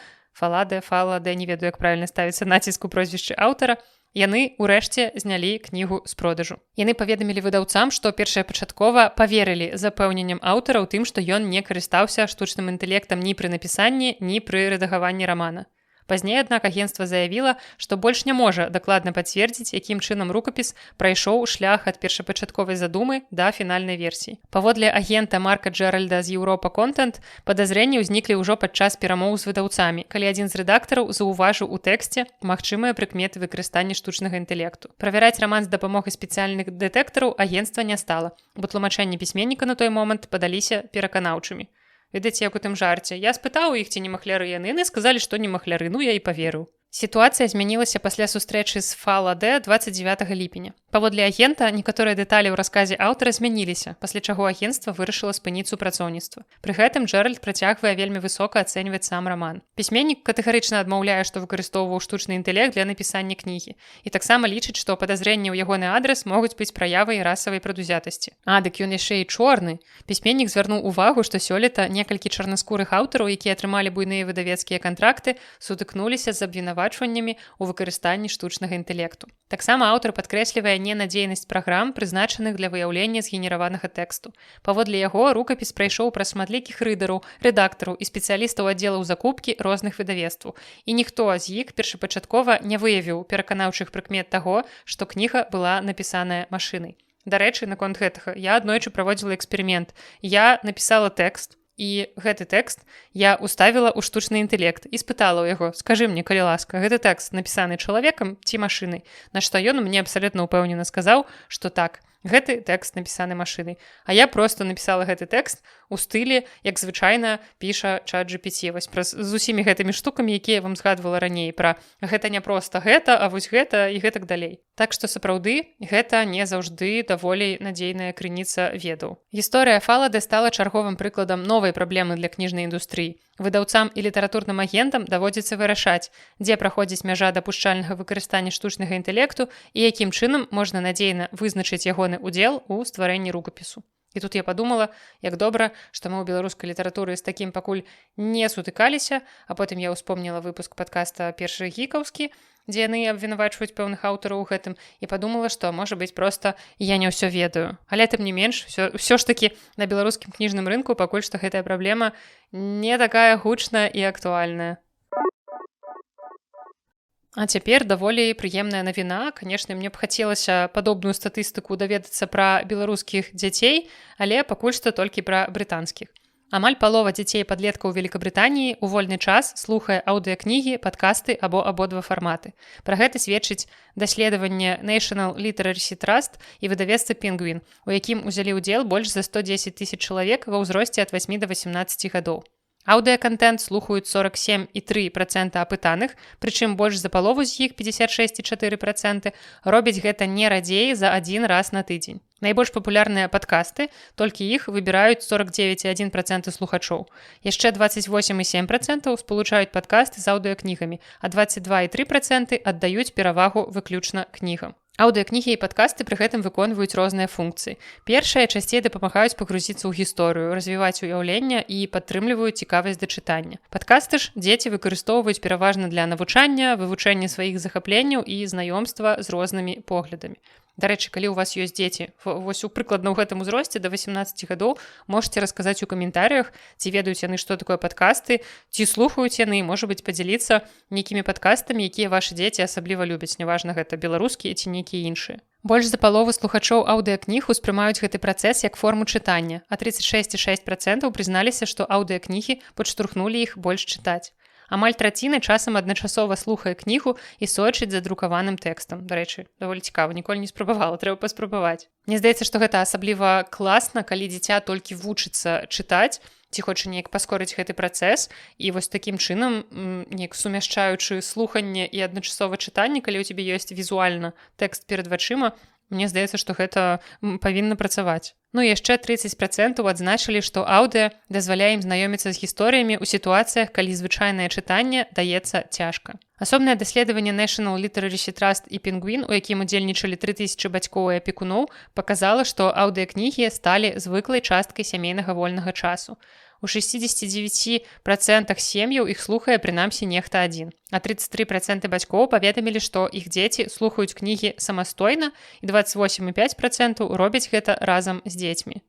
не ведаю, як правільна ставіцца націск у прозвішчы аўтара, яны ўрэшце знялі кнігу з продажу. Яны паведамілі выдаўцам, што першапачаткова паверылі запэўненням аўтара ў тым, што ён не карыстаўся штучным інтэлектам ні пры напісанні, ні пры рэдагаванні рамана. Пазней, аднак, агенцтва заявіла, што больш не можа дакладна пацвердзіць, якім чынам рукапіс прайшоў шлях ад першапачатковай задумы да фінальнай версіі. Паводле агента Марка Джеральда з Еўропа Контент, падазрэнні ўзніклі ўжо падчас перамоў з выдаўцамі, калі адзін з рэдактараў заўважыў у тэксце магчымыя прыкметы выкарыстання штучнага інтэлекту. Правяраць раман з дапамогай спецыяльных дэтэктараў агенцтва не стала, бо тлумачэнні пісьменніка на той момант падаліся пераканаўчымі. Ведаеце, як у тым жарце. Я спытаў іх, ці не махляры яны сказалі, што не махляры, я і паверыў. Сітуацыя змянілася пасля сустрэчы з Фаладэ 29 ліпеня. Паводле агента, некаторыя дэталі ў расказе аўтара змяніліся, пасля чаго агенцтва вырашыла спыніць супрацоўніцтва. Пры гэтым Джеральд працягвае вельмі высока ацэньваць сам раман. Пісьменнік катэгарычна адмаўляе, што выкарыстоўваў штучны інтэлект для напісання кнігі. І таксама лічыць, што падазрэнні ў ягоны адрас могуць быць праявай расавай прадузятасці. Дык ён яшчэ і чорны. Пісьменнік звярнуў увагу, што сёлета некалькі чарнаскурых аўтараў, якія атрымалі буйныя выдавецкія кантракты, сутыкнуліся з абвінавачваннямі ў выкарыстанні штучнага інтэлекту. Таксама аўтар падкрэслівае ненадзейнасць праграм, прызначаных для выяўлення згенераванага тэксту. Паводле яго рукапіс прайшоў праз шматлікіх рыдараў, рэдактараў і спецыялістаў аддзелаў закупкі розных выдавецтваў. І ніхто з іх першапачаткова не выявіў пераканаўчых прыкмет таго, што кніга была напісаная машынай. Дарэчы, наконт гэтага я аднойчы праводзіла эксперымент. Я напісала тэкст, і гэты тэкст я уставіла ў штучны інтэлект і спытала ў яго: скажы мне, калі ласка, гэты тэкст напісаны чалавекам ці машынай? На што ён мне абсалютна ўпэўнена сказаў, што так, гэты тэкст напісаны машынай. А я проста напісала гэты тэкст у стылі, як звычайна піша ChatGPT, вось з усімі гэтымі штукамі, якія я вам згадвала раней, пра гэта не проста гэта, а вось гэта і гэтак далей. Так што сапраўды гэта не заўжды даволі надзейная крыніца ведаў. Гісторыя Фаладэ стала чарговым прыкладам новай праблемы для кніжнай індустрыі. Выдаўцам і літаратурным агентам даводзіцца вырашаць, дзе праходзіць мяжа дапушчальнага выкарыстання штучнага інтэлекту і якім чынам можна надзейна вызначыць ягоны ўдзел у стварэнні рукапісу. І тут я падумала, як добра, што мы ў беларускай літаратуры з такім пакуль не сутыкаліся, а потым я ўспомніла выпуск падкаста «Першы гікаўскі», дзе яны абвінавачваюць пэўных аўтараў у гэтым, і падумала, што, можа быць, проста я не ўсё ведаю. Але тым не менш, ўсё ж такі на беларускім кніжным рынку пакуль што гэтая праблема не такая гучная і актуальная. А цяпер даволі прыемная навіна. Канешне, мне б хацелася падобную статыстыку даведацца пра беларускіх дзяцей, але пакуль што толькі пра брытанскіх. Амаль палова дзяцей і падлеткаў у Великабрытаніі ў вольны час слухае аўдыакнігі, падкасты або абодва фарматы. Пра гэта сведчыць даследаванне National Literacy Trust і выдавецтва Penguin, у якім узялі ўдзел больш за 110 000 чалавек ва ўзросце ад 8 до 18 гадоў. Аўдыакантэнт слухаюць 47,3% апытаных, прычым больш за палову з іх, 56,4%, робяць гэта не радзей за адзін раз на тыдзень. Найбольш папулярныя падкасты, толькі іх выбіраюць 49,1% слухачоў. Яшчэ 28,7% спалучаюць падкасты з аўдыакнігамі, а 22,3% аддаюць перавагу выключна кнігам. Аўдыакнігі і падкасты пры гэтым выконваюць розныя функцыі. Першыя часцей дапамагаюць пагрузіцца ў гісторыю, развіваць уяўленне і падтрымліваюць цікавасць да чытання. Падкасты ж дзеці выкарыстоўваюць пераважна для навучання, вывучэння сваіх захапленняў і знаёмства з рознымі поглядамі. Дарэчы, калі ў вас ёсць дзеці, вось прыкладна ў гэтым узросце да 18 гадоў, можаце расказаць у каментарыях, ці ведаюць яны, што такое падкасты, ці слухаюць яны, можа быць, падзяліцца нейкімі падкастамі, якія вашы дзеці асабліва любяць, няважна гэта беларускія ці нейкія іншыя. Больш за палову слухачоў аўдыакніг успрымаюць гэты працэс як форму чытання, а 36,6% прызналіся, што аўдыакнігі падштурхнулі іх больш чытаць. Амаль траціна часам адначасова слухае кнігу і сочыць за друкаваным тэкстам. Дарэчы, даволі цікава, ніколі не спрабавала, трэба паспрабаваць. Мне здаецца, што гэта асабліва класна, калі дзіця толькі вучыцца чытаць, ці хоча неяк паскорыць гэты працэс, і вось такім чынам, неяк сумяшчаючы слуханне і адначасова чытанне, калі ў цябе ёсць візуальна тэкст перад вачыма, мне здаецца, што гэта павінна працаваць. Ну і яшчэ 30% адзначылі, што аўдыа дазваляе ім знаёміцца з гісторыямі ў сітуацыях, калі звычайнае чытанне даецца цяжка. Асобнае даследаванне National Literacy Trust і Penguin, у якім удзельнічалі 3000 бацькоў і апекуноў, паказала, што аўдыакнігі сталі звыклай часткай сямейнага вольнага часу. У 69% сем'яў іх слухае прынамсі нехта адзін, а 33% бацькоў паведамілі, што іх дзеці слухаюць кнігі самастойна, і 28,5% робяць гэта разам з дзецьмі.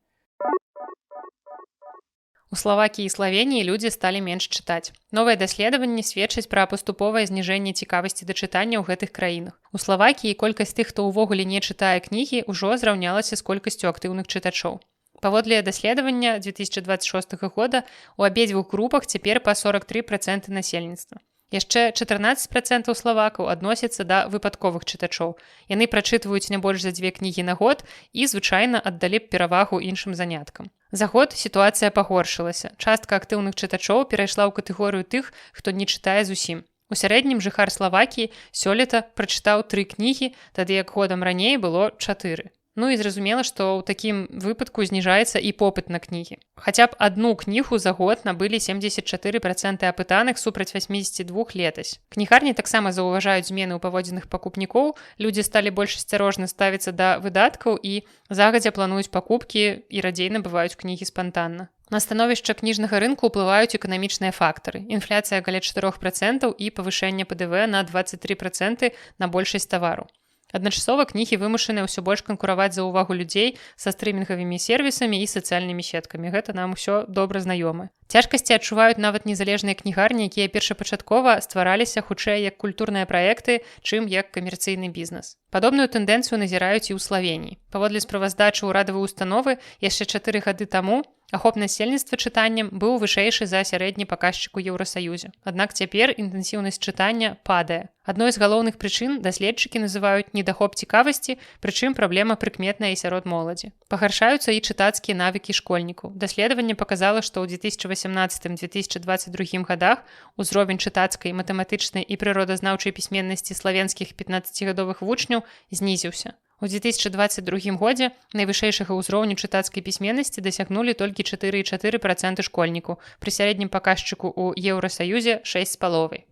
У Славакіі і Славеніі людзі сталі менш чытаць. Новыя даследаванні сведчаць пра паступовае зніжэнне цікавасці да чытання ў гэтых краінах. У Славакіі колькасць тых, хто ўвогуле не чытае кнігі, ужо зраўнялася з колькасцю актыўных чытачоў. Паводле даследавання 2026 года у абедзвюх групах цяпер па 43% насельніцтва. Яшчэ 14% славакаў адносяцца да выпадковых чытачоў. Яны прачытваюць не больш за 2 кнігі на год і звычайна аддалі б перавагу іншым заняткам. За год сітуацыя пагоршылася. Частка актыўных чытачоў перайшла ў катэгорыю тых, хто не чытае зусім. У сярэднім жыхар Славакіі сёлета прачытаў 3 кнігі, тады як годам раней было 4. Ну і зразумела, што ў такім выпадку зніжаецца і попыт на кнігі. Хаця б адну кнігу за год набылі 74% апытаных супраць 82 летась. Кнігарні таксама заўважаюць змены ў паводзінах пакупнікоў, людзі сталі больш асцярожна ставіцца да выдаткаў і загадзя плануюць пакупкі і радзей набываюць кнігі спантанна. На становішча кніжнага рынку ўплываюць эканамічныя фактары. Інфляцыя каля 4% і павышэнне ПДВ на 23% на большасць тавару. Адначасова кнігі вымушаныя ўсё больш канкураваць за ўвагу людзей са стрымінгавымі сервісамі і сацыяльнымі сеткамі. Гэта нам усё добра знаёмы. Цяжкасці адчуваюць нават незалежныя кнігарні, якія першапачаткова ствараліся хутчэй як культурныя праекты, чым як камерцыйны бізнес. Падобную тэндэнцыю назіраюць і ў Славеніі. Паводле справаздачы ўрадавай установы, яшчэ 4 гады таму ахоп насельніцтва чытаннем быў вышэйшы за сярэдні паказчык у Еўрасаюзе. Аднак цяпер інтэнсіўнасць чытання падае. Адной з галоўных прычын даследчыкі называюць недахоп цікавасці, прычым праблема прыкметная і сярод моладзі. Пагаршаюцца і чытацкія навыкі школьнікаў. Даследаванне паказала, што ў 2018-2022 гадах узровень чытацкай, матэматычнай і прыродазнаўчай пісьменнасці славенскіх 15гадовых вучняў знізіўся. У 2022 годзе найвышэйшага ўзроўню чытацкай пісьменнасці дасягнулі толькі 4,4% школьнікаў, пры сярэднім паказчыку ў Еўрасаюзе 6,5%.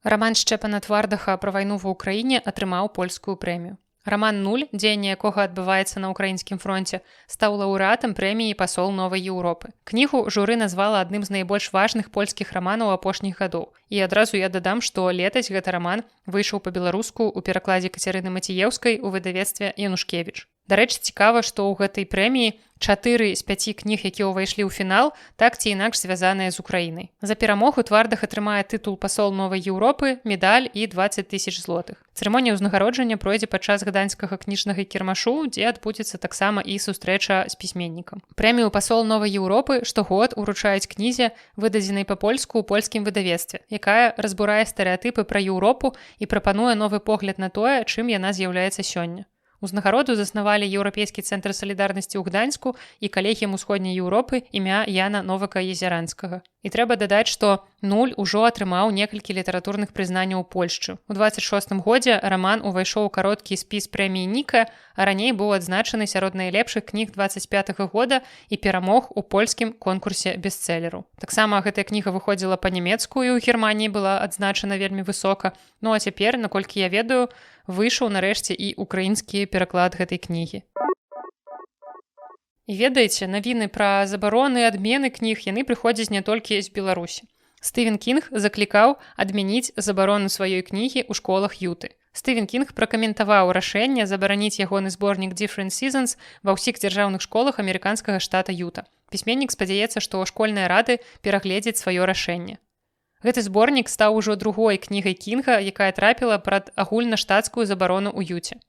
Раман Шчэпана Твардаха пра вайну ва ўкраіне атрымаў польскую прэмію. Раман «Нуль», дзеянне якога адбываецца на ўкраінскім фронце, стаў лаўрэатам прэміі «Пасол Новай Еўропы». Кнігу журы назвала адным з найбольш важных польскіх раманаў апошніх гадоў. І адразу я дадам, што летась гэты раман выйшаў па-беларуску ў перакладзе Кацярыны Маціеўскай у выдавецтве Янушкевіч. Дарэчы, цікава, што ў гэтай прэміі 4 з 5 кніг, якія ўвайшлі ў фінал, так ці інакш звязаныя з Украінай. За перамогу Твардах атрымае тытул «Пасол Новай Еўропы», медаль і 20 000 злотых. Цырымонія ўзнагароджання пройдзе падчас гданьскага кніжнага кірмашу, дзе адбудзецца таксама і сустрэча з пісьменнікам. Прэмію «Пасол Новай Еўропы» штогод уручаюць кнізе, выдадзенай па-польску ў польскім выдавецтве, якая разбурае стэрэатыпы пра Еўропу і прапануе новы погляд на тое, чым яна з'яўляецца сёння. Узнагароду заснавалі Еўрапейскі цэнтр салідарнасці ў Гданьску і калегіям усходняй Еўропы імя Яна Новака-Езяранскага. І трэба дадаць, што «Нуль» ужо атрымаў некалькі літаратурных прызнанняў у Польшчы. У 26-м годзе раман увайшоў у кароткі спіс прэміі Ніка, а раней быў адзначаны сярод найлепшых кніг 25-го года і перамог у польскім конкурсе бестселеру. Таксама гэтая кніга выходзіла па-нямецку і ў Германіі была адзначана вельмі высока. Ну а цяпер, наколькі я ведаю, выйшаў нарэшце і украінскі пераклад гэтай кнігі. І ведаеце, навіны пра забароны, адмены кніг, яны прыходзяць не толькі з Беларусі. Стывен Кінг заклікаў адмяніць забарону сваёй кнігі ў школах Юты. Стывен Кінг пракаментаваў рашэнне забараніць ягоны зборнік «Different Seasons» ва ўсіх дзяржаўных школах амерыканскага штата Юта. Пісьменнік спадзяецца, што школьныя рады перагледзяць сваё рашэнне. Гэты зборнік стаў ужо другой кнігай Кінга, якая трапіла пад агульнаштатскую забарону ў Юце.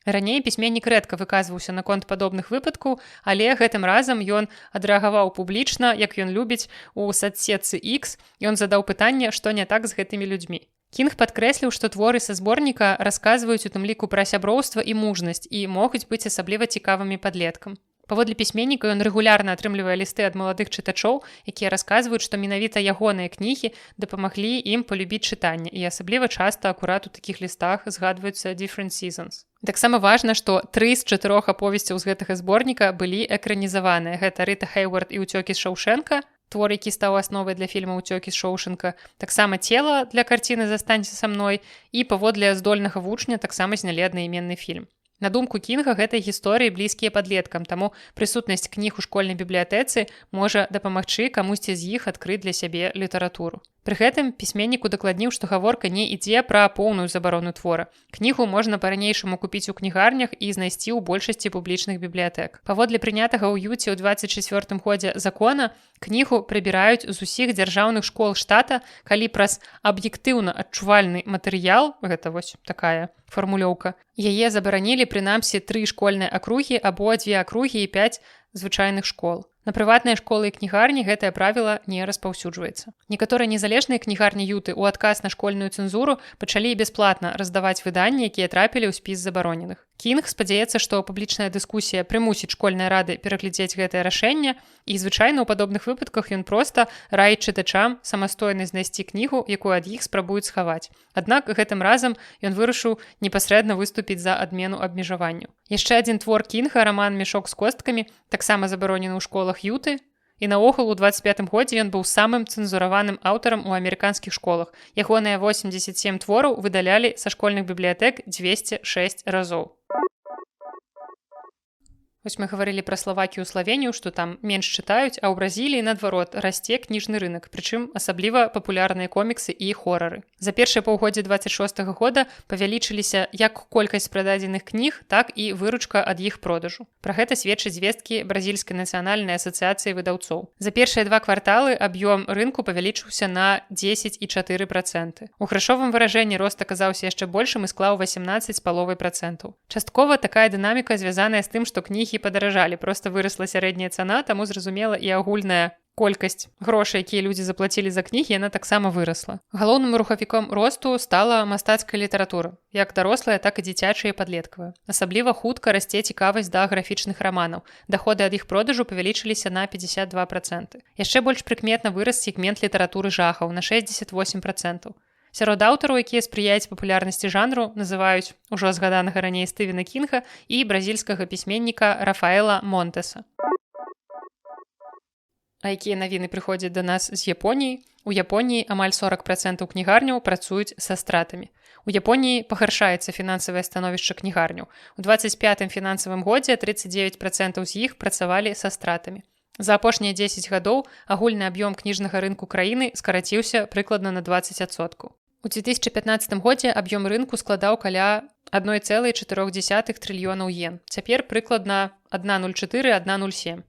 Раней пісьменнік рэдка выказваўся наконт падобных выпадкаў, але гэтым разам ён адрэагаваў публічна, як ён любіць у садсетцы X, ён задаў пытанне, што не так з гэтымі людзьмі. Кінг падкрэсліў, што творы са зборніка расказваюць у тым ліку пра сяброўства і мужнасць і могуць быць асабліва цікавымі падлеткам. Паводле пісьменніка ён рэгулярна атрымлівае лісты ад маладых чытачоў, якія расказваюць, што менавіта ягоныя кнігі дапамаглі ім палюбіць чытанне, і асабліва часта акурат у такіх лістах згадваюцца different seasons. Таксама важна, што 3 з 4 аповесцяў з гэтага зборніка былі экранізаваныя. Гэта Рыта Хэйвард і ўцёкі з Шоўшэнка, твор, які стаў асновай для фільма «Уцёкі з Шоўшэнка», таксама «Цела» для карціны «Застанься са мной» і паводле здольнага вучня таксама знялі аднайменны фільм. На думку Кінга, гэтай гісторыі блізкія падлеткам, таму прысутнасць кніг у школьнай бібліятэцы можа дапамагчы камусьці з іх адкрыць для сябе літаратуру. Пры гэтым пісьменнік удакладніў, што гаворка не ідзе пра поўную забарону твора. Кнігу можна па-ранейшаму купіць у кнігарнях і знайсці ў большасці публічных бібліятэк. Паводле прынятага ў Юце ў 24 годзе закона, кнігу прыбіраюць з усіх дзяржаўных школ штата, калі праз аб'ектыўна адчувальны матэрыял, гэта вось такая фармулёўка, яе забаранілі прынамсі 3 школьныя акругі або 2 акругі і 5 звычайных школ. На прыватныя школы і кнігарні гэтае правіла не распаўсюджваецца. Некаторыя незалежныя кнігарні Юты ў адказ на школьную цэнзуру пачалі бясплатна раздаваць выданні, якія трапілі ў спіс забароненых. Кінг спадзяецца, што публічная дыскусія прымусіць школьныя рады пераглядзець гэтае рашэнне, і звычайна ў падобных выпадках ён проста раіць чытачам самастойна знайсці кнігу, якую ад іх спрабуюць схаваць. Аднак гэтым разам ён вырашыў непасрэдна выступіць за адмену абмежаванняў. Яшчэ адзін твор Кінга, раман «Мешок з косткамі», таксама забаронены ў школах Юты, і наогул у 25 годзе ён быў самым цэнзураваным аўтарам у амерыканскіх школах. Ягоныя 87 твораў выдалялі са школьных бібліятэк 206 разоў. Вось мы гаварылі пра Славакію, Славенію, што там менш чытаюць, а ў Бразіліі, наадварот, расце кніжны рынак, прычым асабліва папулярныя коміксы і хорары. За першае паўгоддзе 26 года павялічыліся як колькасць прададзеных кніг, так і выручка ад іх продажу. Пра гэта сведчаць звесткі Бразільскай нацыянальнай асацыяцыі выдаўцоў. За першыя 2 кварталы аб'ём рынку павялічыўся на 10,4%. У грашовым выражэнні рост аказаўся яшчэ большым і склаў 18,5%. Часткова такая дынаміка звязаная з тым, што кнігі падаражалі, проста вырасла сярэдняя цана, таму зразумела і агульная колькасць грошай, якія людзі заплацілі за кнігі, яна таксама вырасла. Галоўным рухавіком росту стала мастацкая літаратура, як дарослая, так і дзіцячая і падлеткавая. Асабліва хутка расце цікавасць да графічных раманаў. Даходы ад іх продажу павялічыліся на 52%. Яшчэ больш прыкметна вырас сегмент літаратуры жахаў на 68%. Сярод аўтараў, якія спрыяюць папулярнасці жанру, называюць ужо згаданага раней Стывена Кінга і бразільскага пісьменніка Рафаэла Монтэса. А якія навіны прыходзяць да нас з Японіі? У Японіі амаль 40% кнігарняў працуюць са стратамі. У Японіі пагаршаецца фінансавае становішча кнігарняў. У 25-м фінансавым годзе 39% з іх працавалі са стратамі. За апошнія 10 гадоў агульны аб'ём кніжнага рынку краіны скараціўся прыкладна на 20%. У 2015 годзе аб'ём рынку складаў каля 1,4 трыльёнаў йен. Цяпер прыкладна 1,04–1,07.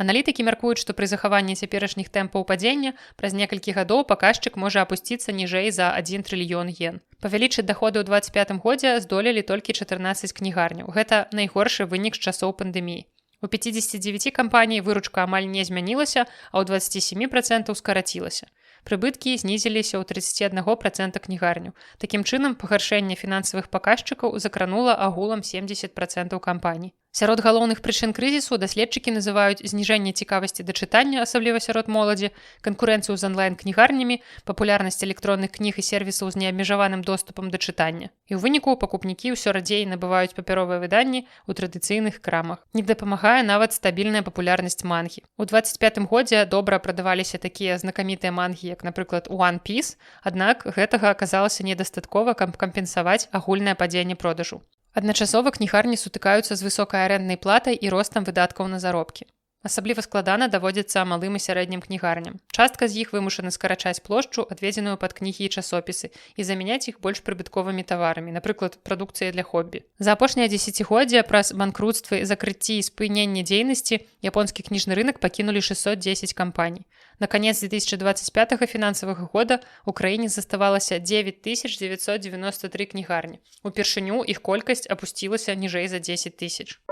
Аналітыкі мяркуюць, што пры захаванні цяперашніх тэмпаў падзення праз некалькі гадоў паказчык можа апусціцца ніжэй за 1 трыльён йен. Павялічыць даходы ў 2025 годзе здолелі толькі 14 кнігарняў. Гэта найгоршы вынік з часоў пандэміі. У 59 кампаній выручка амаль не змянілася, а ў 27% скарацілася. Прыбыткі знізіліся ў 31% кнігарню. Такім чынам, пагаршэнне фінансавых паказчыкаў закранула агулам 70% кампаній. Сярод галоўных прычын крызісу даследчыкі называюць зніжэнне цікавасці да чытання, асабліва сярод моладзі, канкурэнцыю з онлайн-кнігарнямі, папулярнасць электронных кніг і сервісаў з неабмежаваным доступам да чытання. І ў выніку пакупнікі ўсё радзей набываюць папяровыя выданні ў традыцыйных крамах. Не дапамагае нават стабільная папулярнасць мангі. У 25 годзе добра прадаваліся такія знакамітыя мангі, як, напрыклад, One Piece, аднак гэтага аказалася недастаткова, каб кампенсаваць агульнае падзенне продажу. Адначасова кнігарні сутыкаюцца з высокай арэнднай платай і ростам выдаткаў на заробкі. Асабліва складана даводзіцца малым і сярэднім кнігарням. Частка з іх вымушаны скарачаць плошчу, адведзеную пад кнігі і часопісы, і замяняць іх больш прыбытковымі таварамі, напрыклад, прадукцыяй для хоббі. За апошняе дзесяцігоддзе праз банкрутствы, закрыцці і спыненне дзейнасці японскі кніжны рынок пакінулі 610 кампаній. На канец 2025 фінансавага года ў краіне заставалася 9993 кнігарні. Упершыню іх колькасць апусцілася ніжэй за 10 000.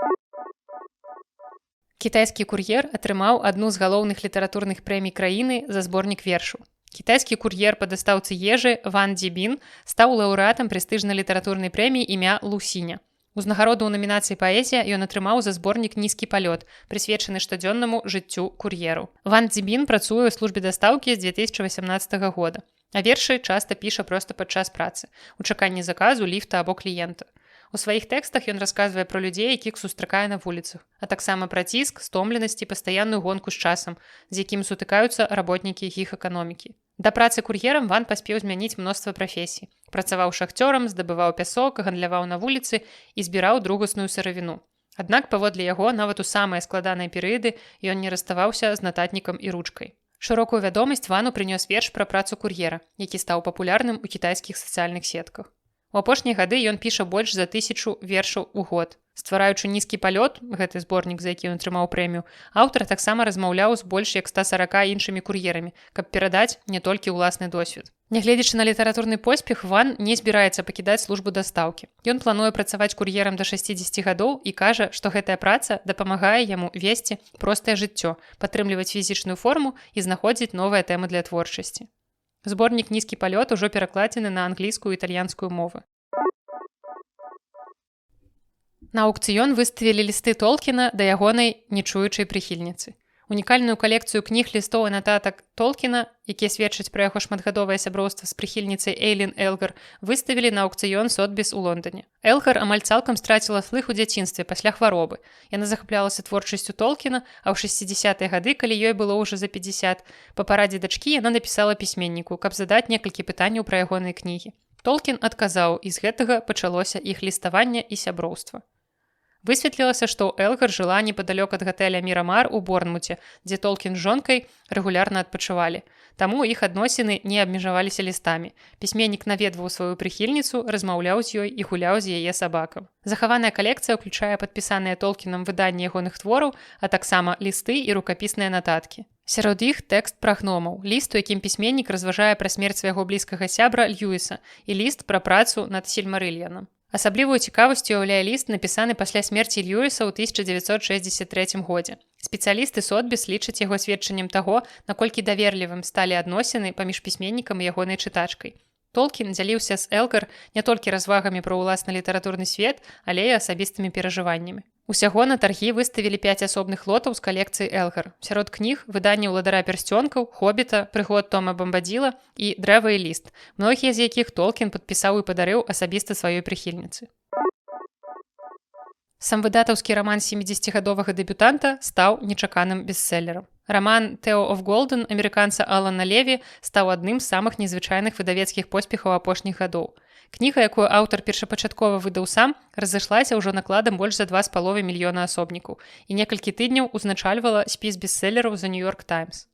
Кітайскі кур'ер атрымаў адну з галоўных літаратурных прэмій краіны за зборнік вершаў. Кітайскі кур'ер па дастаўцы ежы Ван Дзібін стаў лаўрэатам прэстыжнай літаратурнай прэміі імя Лусіня. Узнагароду ў намінацыі паэзія ён атрымаў за зборнік «Нізкі палёт», прысвечаны штодзённаму жыццю кур'еру. Ван Дзібін працуе ў службе дастаўкі з 2018 года, а вершы часта піша проста падчас працы, у чаканні заказу, ліфта або кліента. У сваіх тэкстах ён расказвае пра людзей, якіх сустракае на вуліцах, а таксама пра ціск, стомленасць і пастаянную гонку з часам, з якім сутыкаюцца работнікі іх эканомікі. Да працы кур'ерам Ван паспеў змяніць мноства прафесій. Працаваў шахцёрам, здабываў пясок, гандляваў на вуліцы і збіраў другасную сыравіну. Аднак, паводле яго, нават у самыя складаныя перыяды ён не расставаўся з нататнікам і ручкай. Шырокую вядомасць Вану прынёс верш пра працу кур'ера, які стаў папулярным у кітайскіх сацыяльных сетках. У апошнія гады ён піша больш за 1000 вершаў у год. Ствараючы «Нізкі палёт», гэты зборнік, за які ён атрымаў прэмію, аўтар таксама размаўляў з больш як 140 іншымі кур'ерамі, каб перадаць не толькі ўласны досвед. Нягледзячы на літаратурны поспех, Ван не збіраецца пакідаць службу дастаўкі. Ён плануе працаваць кур'ерам да 60 гадоў і кажа, што гэтая праца дапамагае яму весці простае жыццё, падтрымліваць фізічную форму і знаходзіць новыя тэмы для творчасці. Зборнік «Нізкі палёт» ужо перакладзены на англійскую і італьянскую мовы. На аўкцыён выставілі лісты Толкіна да ягонай нечуючай прыхільніцы. Унікальную калекцыю кніг, лістоў і нататак Толкіна, якія сведчаць пра яго шматгадовае сяброўства з прыхільніцай Эйлін Элгар, выставілі на аўкцыён Сотбіс у Лондоне. Элгар амаль цалкам страціла слых у дзяцінстве пасля хваробы. Яна захаплялася творчасцю Толкіна, а ў 60-е гады, калі ёй было ўжо за 50, па парадзе дачкі яна напісала пісьменніку, каб задаць некалькі пытанняў пра ягоныя кнігі. Толкін адказаў, і з гэтага пачалося іх ліставанне і сяброўства. Высветлілася, што Элгар жыла непадалёк ад гатэля Мірамар у Борнмуце, дзе Толкін з жонкай рэгулярна адпачывалі. Таму іх адносіны не абмежаваліся лістамі. Пісьменнік наведваў сваю прыхільніцу, размаўляў з ёй і гуляў з яе сабакам. Захаваная калекцыя ўключае падпісаныя Толкінам выданні ягоных твораў, а таксама лісты і рукапісныя нататкі. Сярод іх тэкст пра гномаў, ліст, у якім пісьменнік разважае пра смерць свайго блізкага сябра Льюіса і ліст пра працу над Сільмарыльянам. Асаблівую цікавасць уяўляе ліст, напісаны пасля смерці Льюіса ў 1963 годзе. Спецыялісты Сотбіс лічаць яго сведчаннем таго, наколькі даверлівым сталі адносіны паміж пісьменнікам і ягонай чытачкай. Толкін дзяліўся з Элгар не толькі развагамі пра ўласны літаратурны свет, але і асабістымі перажываннямі. Усяго на таргі выставілі 5 асобных лотаў з калекцыі Элгар. Сярод кніг выданні «Уладара пярсцёнкаў», «Хобіта», «Прыгод Тома Бамбадзіла» і «Дрэва і ліст», многія з якіх Толкін падпісаў і падарыў асабіста сваёй прыхільніцы. Сам выдатаўскі раман 70-гадовага дэбютанта стаў нечаканым бестселерам. Раман «Тео оф Голден» амерыканца Алана Леві стаў адным з самых незвычайных выдавецкіх поспехаў апошніх гадоў. Кніга, якую аўтар першапачаткова выдаў сам, разышлася ўжо накладам больш за 2,5 мільёна асобнікаў і некалькі тыдняў узначальвала спіс бестселераў за «Нью-Йорк Таймс».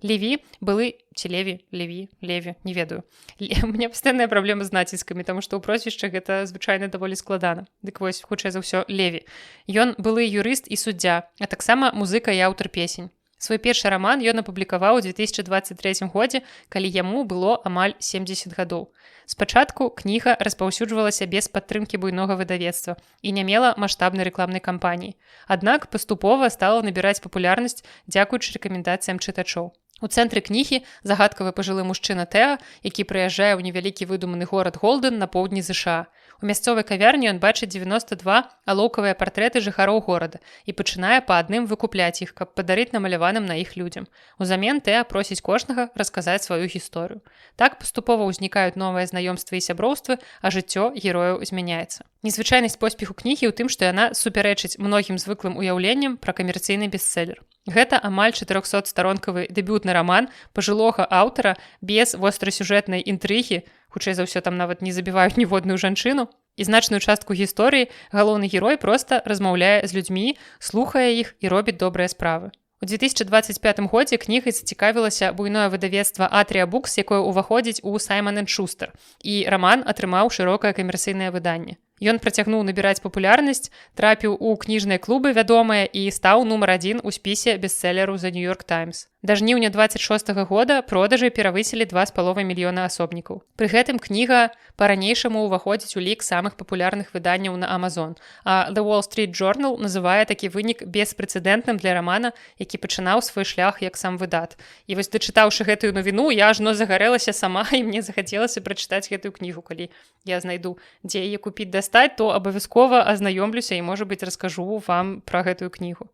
Леві былы, ці Леві, не ведаю. У мяне пастаянная праблема з націскамі, таму што ў прозвішчах гэта звычайна даволі складана. Дык вось, хутчэй за ўсё, Леві. Ён былы юрыст і суддзя, а таксама музыка і аўтар песень. Свой першы раман ён апублікаваў у 2023 годзе, калі яму было амаль 70 гадоў. Спачатку кніга распаўсюджвалася без падтрымкі буйнога выдавецтва і не мела маштабнай рэкламнай кампаніі. Аднак паступова стала набіраць папулярнасць дзякуючы рэкамендацыям чытачоў. У цэнтры кнігі загадкавы пажылы мужчына Тэа, які прыязджае ў невялікі выдуманы горад Голден на поўдні ЗША. У мясцовай кавярні ён бачыць 92 алоўкавыя партрэты жыхароў горада і пачынае па адным выкупляць іх, каб падарыць намаляваным на іх людзям. Узамен Тэа просіць кожнага расказаць сваю гісторыю. Так паступова ўзнікаюць новыя знаёмствы і сяброўствы, а жыццё герояў змяняецца. Незвычайнасць поспеху кнігі ў тым, што яна супярэчыць многім звыклым уяўленням пра камерцыйны бестселер. Гэта амаль 400-старонкавы дэбютны раман пажылога аўтара без вострасюжэтнай інтрыгі, хутчэй за ўсё там нават не забіваюць ніводную жанчыну. І значную частку гісторыі галоўны герой проста размаўляе з людзьмі, слухае іх і робіць добрыя справы. У 2025 годзе кнігай зацікавілася буйное выдавецтва Atria Books, якое ўваходзіць у Simon & Schuster, і раман атрымаў шырокае камерцыйнае выданне. Ён працягнуў набіраць папулярнасць, трапіў у кніжныя клубы вядомыя і стаў нумар 1 у спісе бестселеру The New York Times. Да жніўня 26 года продажы перавысілі 2,5 мільёна асобнікаў. Пры гэтым кніга па-ранейшаму ўваходзіць у лік самых папулярных выданняў на Amazon, а The Wall Street Journal называе такі вынік беспрэцэдэнтным для рамана, які пачынаў свой шлях як сам выдат. І вось дачытаўшы гэтую навіну, я ажно загарэлася сама, і мне захацелася прачытаць гэтую кнігу, калі я знайду, дзе яе купіць дастаць, то абавязкова азнаёмлюся і, можа быць, раскажу вам пра гэтую кнігу.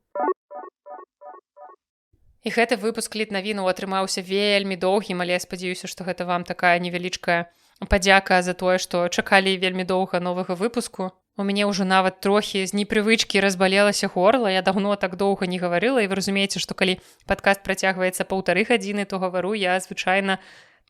І гэты выпуск літнавінаў атрымаўся вельмі доўгім, але я спадзяюся, што гэта вам такая невялічкая падзяка за тое, што чакалі вельмі доўга новага выпуску. У мяне ўжо нават трохі з непрывычкі разбалелася горла, я даўно так доўга не гаварыла, і вы разумееце, што калі падкаст працягваецца 1,5 гадзіны, то гавару я звычайна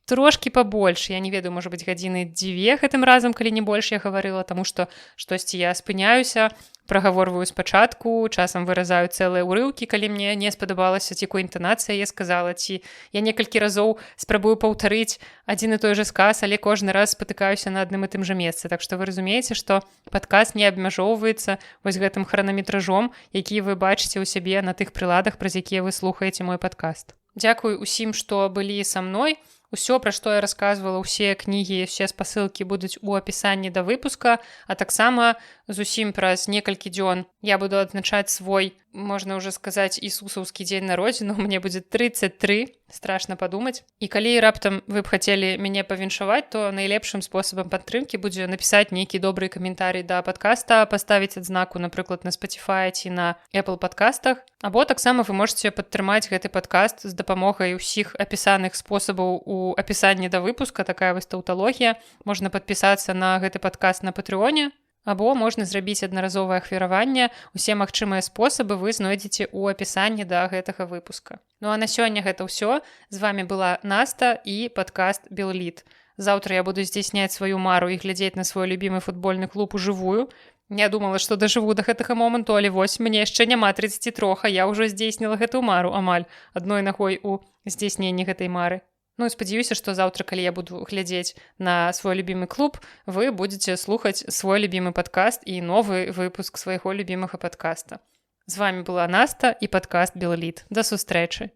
трошкі пабольш, я не ведаю, можа быць, гадзіны 2 гэтым разам, калі не больш я гаварыла, таму што штосьці я спыняюся, прагаворваю спачатку, часам выразаю цэлыя ўрыўкі, калі мне не спадабалася, ці якой інтанацыяй я сказала, ці я некалькі разоў спрабую паўтарыць адзін і той жа сказ, але кожны раз спатыкаюся на адным і тым жа месцы. Так што вы разумееце, што падкаст не абмяжоўваецца вось гэтым хранаметражом, які вы бачыце ў сябе на тых прыладах, праз якія вы слухаеце мой падкаст. Дзякуй усім, што былі са мной. Усё, пра што я расказвала, усе кнігі, усе спасылкі будуць у апісанні да выпуска, а таксама зусім праз некалькі дзён я буду адзначаць свой, можна ўжо сказаць, ісусаўскі дзень народзіну, мне будзе 33, страшна падумаць. І калі раптам вы б хацелі мяне павіншаваць, то найлепшым спосабам падтрымкі будзе напісаць нейкі добры каментарый да падкаста, паставіць адзнаку, напрыклад, на Spotify ці на Apple падкастах, або таксама вы можаце падтрымаць гэты падкаст з дапамогай усіх апісаных спосабаў у апісанні да выпуска, такая вось таўталогія. Можна падпісацца на гэты падкаст на Патрэоне, або можна зрабіць аднаразовае ахвяраванне. Усе магчымыя спосабы вы знойдзеце ў апісанні да гэтага выпуска. Ну а на сёння гэта ўсё. З вами была Наста і падкаст Белліт. Заўтра я буду здзяйсняць сваю мару і глядзець на свой любімы футбольны клуб ужывую. Не думала, што дажыву да гэтага моманту, але вось мне яшчэ няма 33, а я ўжо здзейсніла гэтую мару амаль адной нагой у здзейсненні гэтай мары. Ну, спадзяюся, што заўтра, калі я буду глядзець на свой любімы клуб, вы будзеце слухаць свой любімы падкаст і новы выпуск свайго любімага падкаста. З вами была Наста і падкаст Белліт. Да сустрэчы!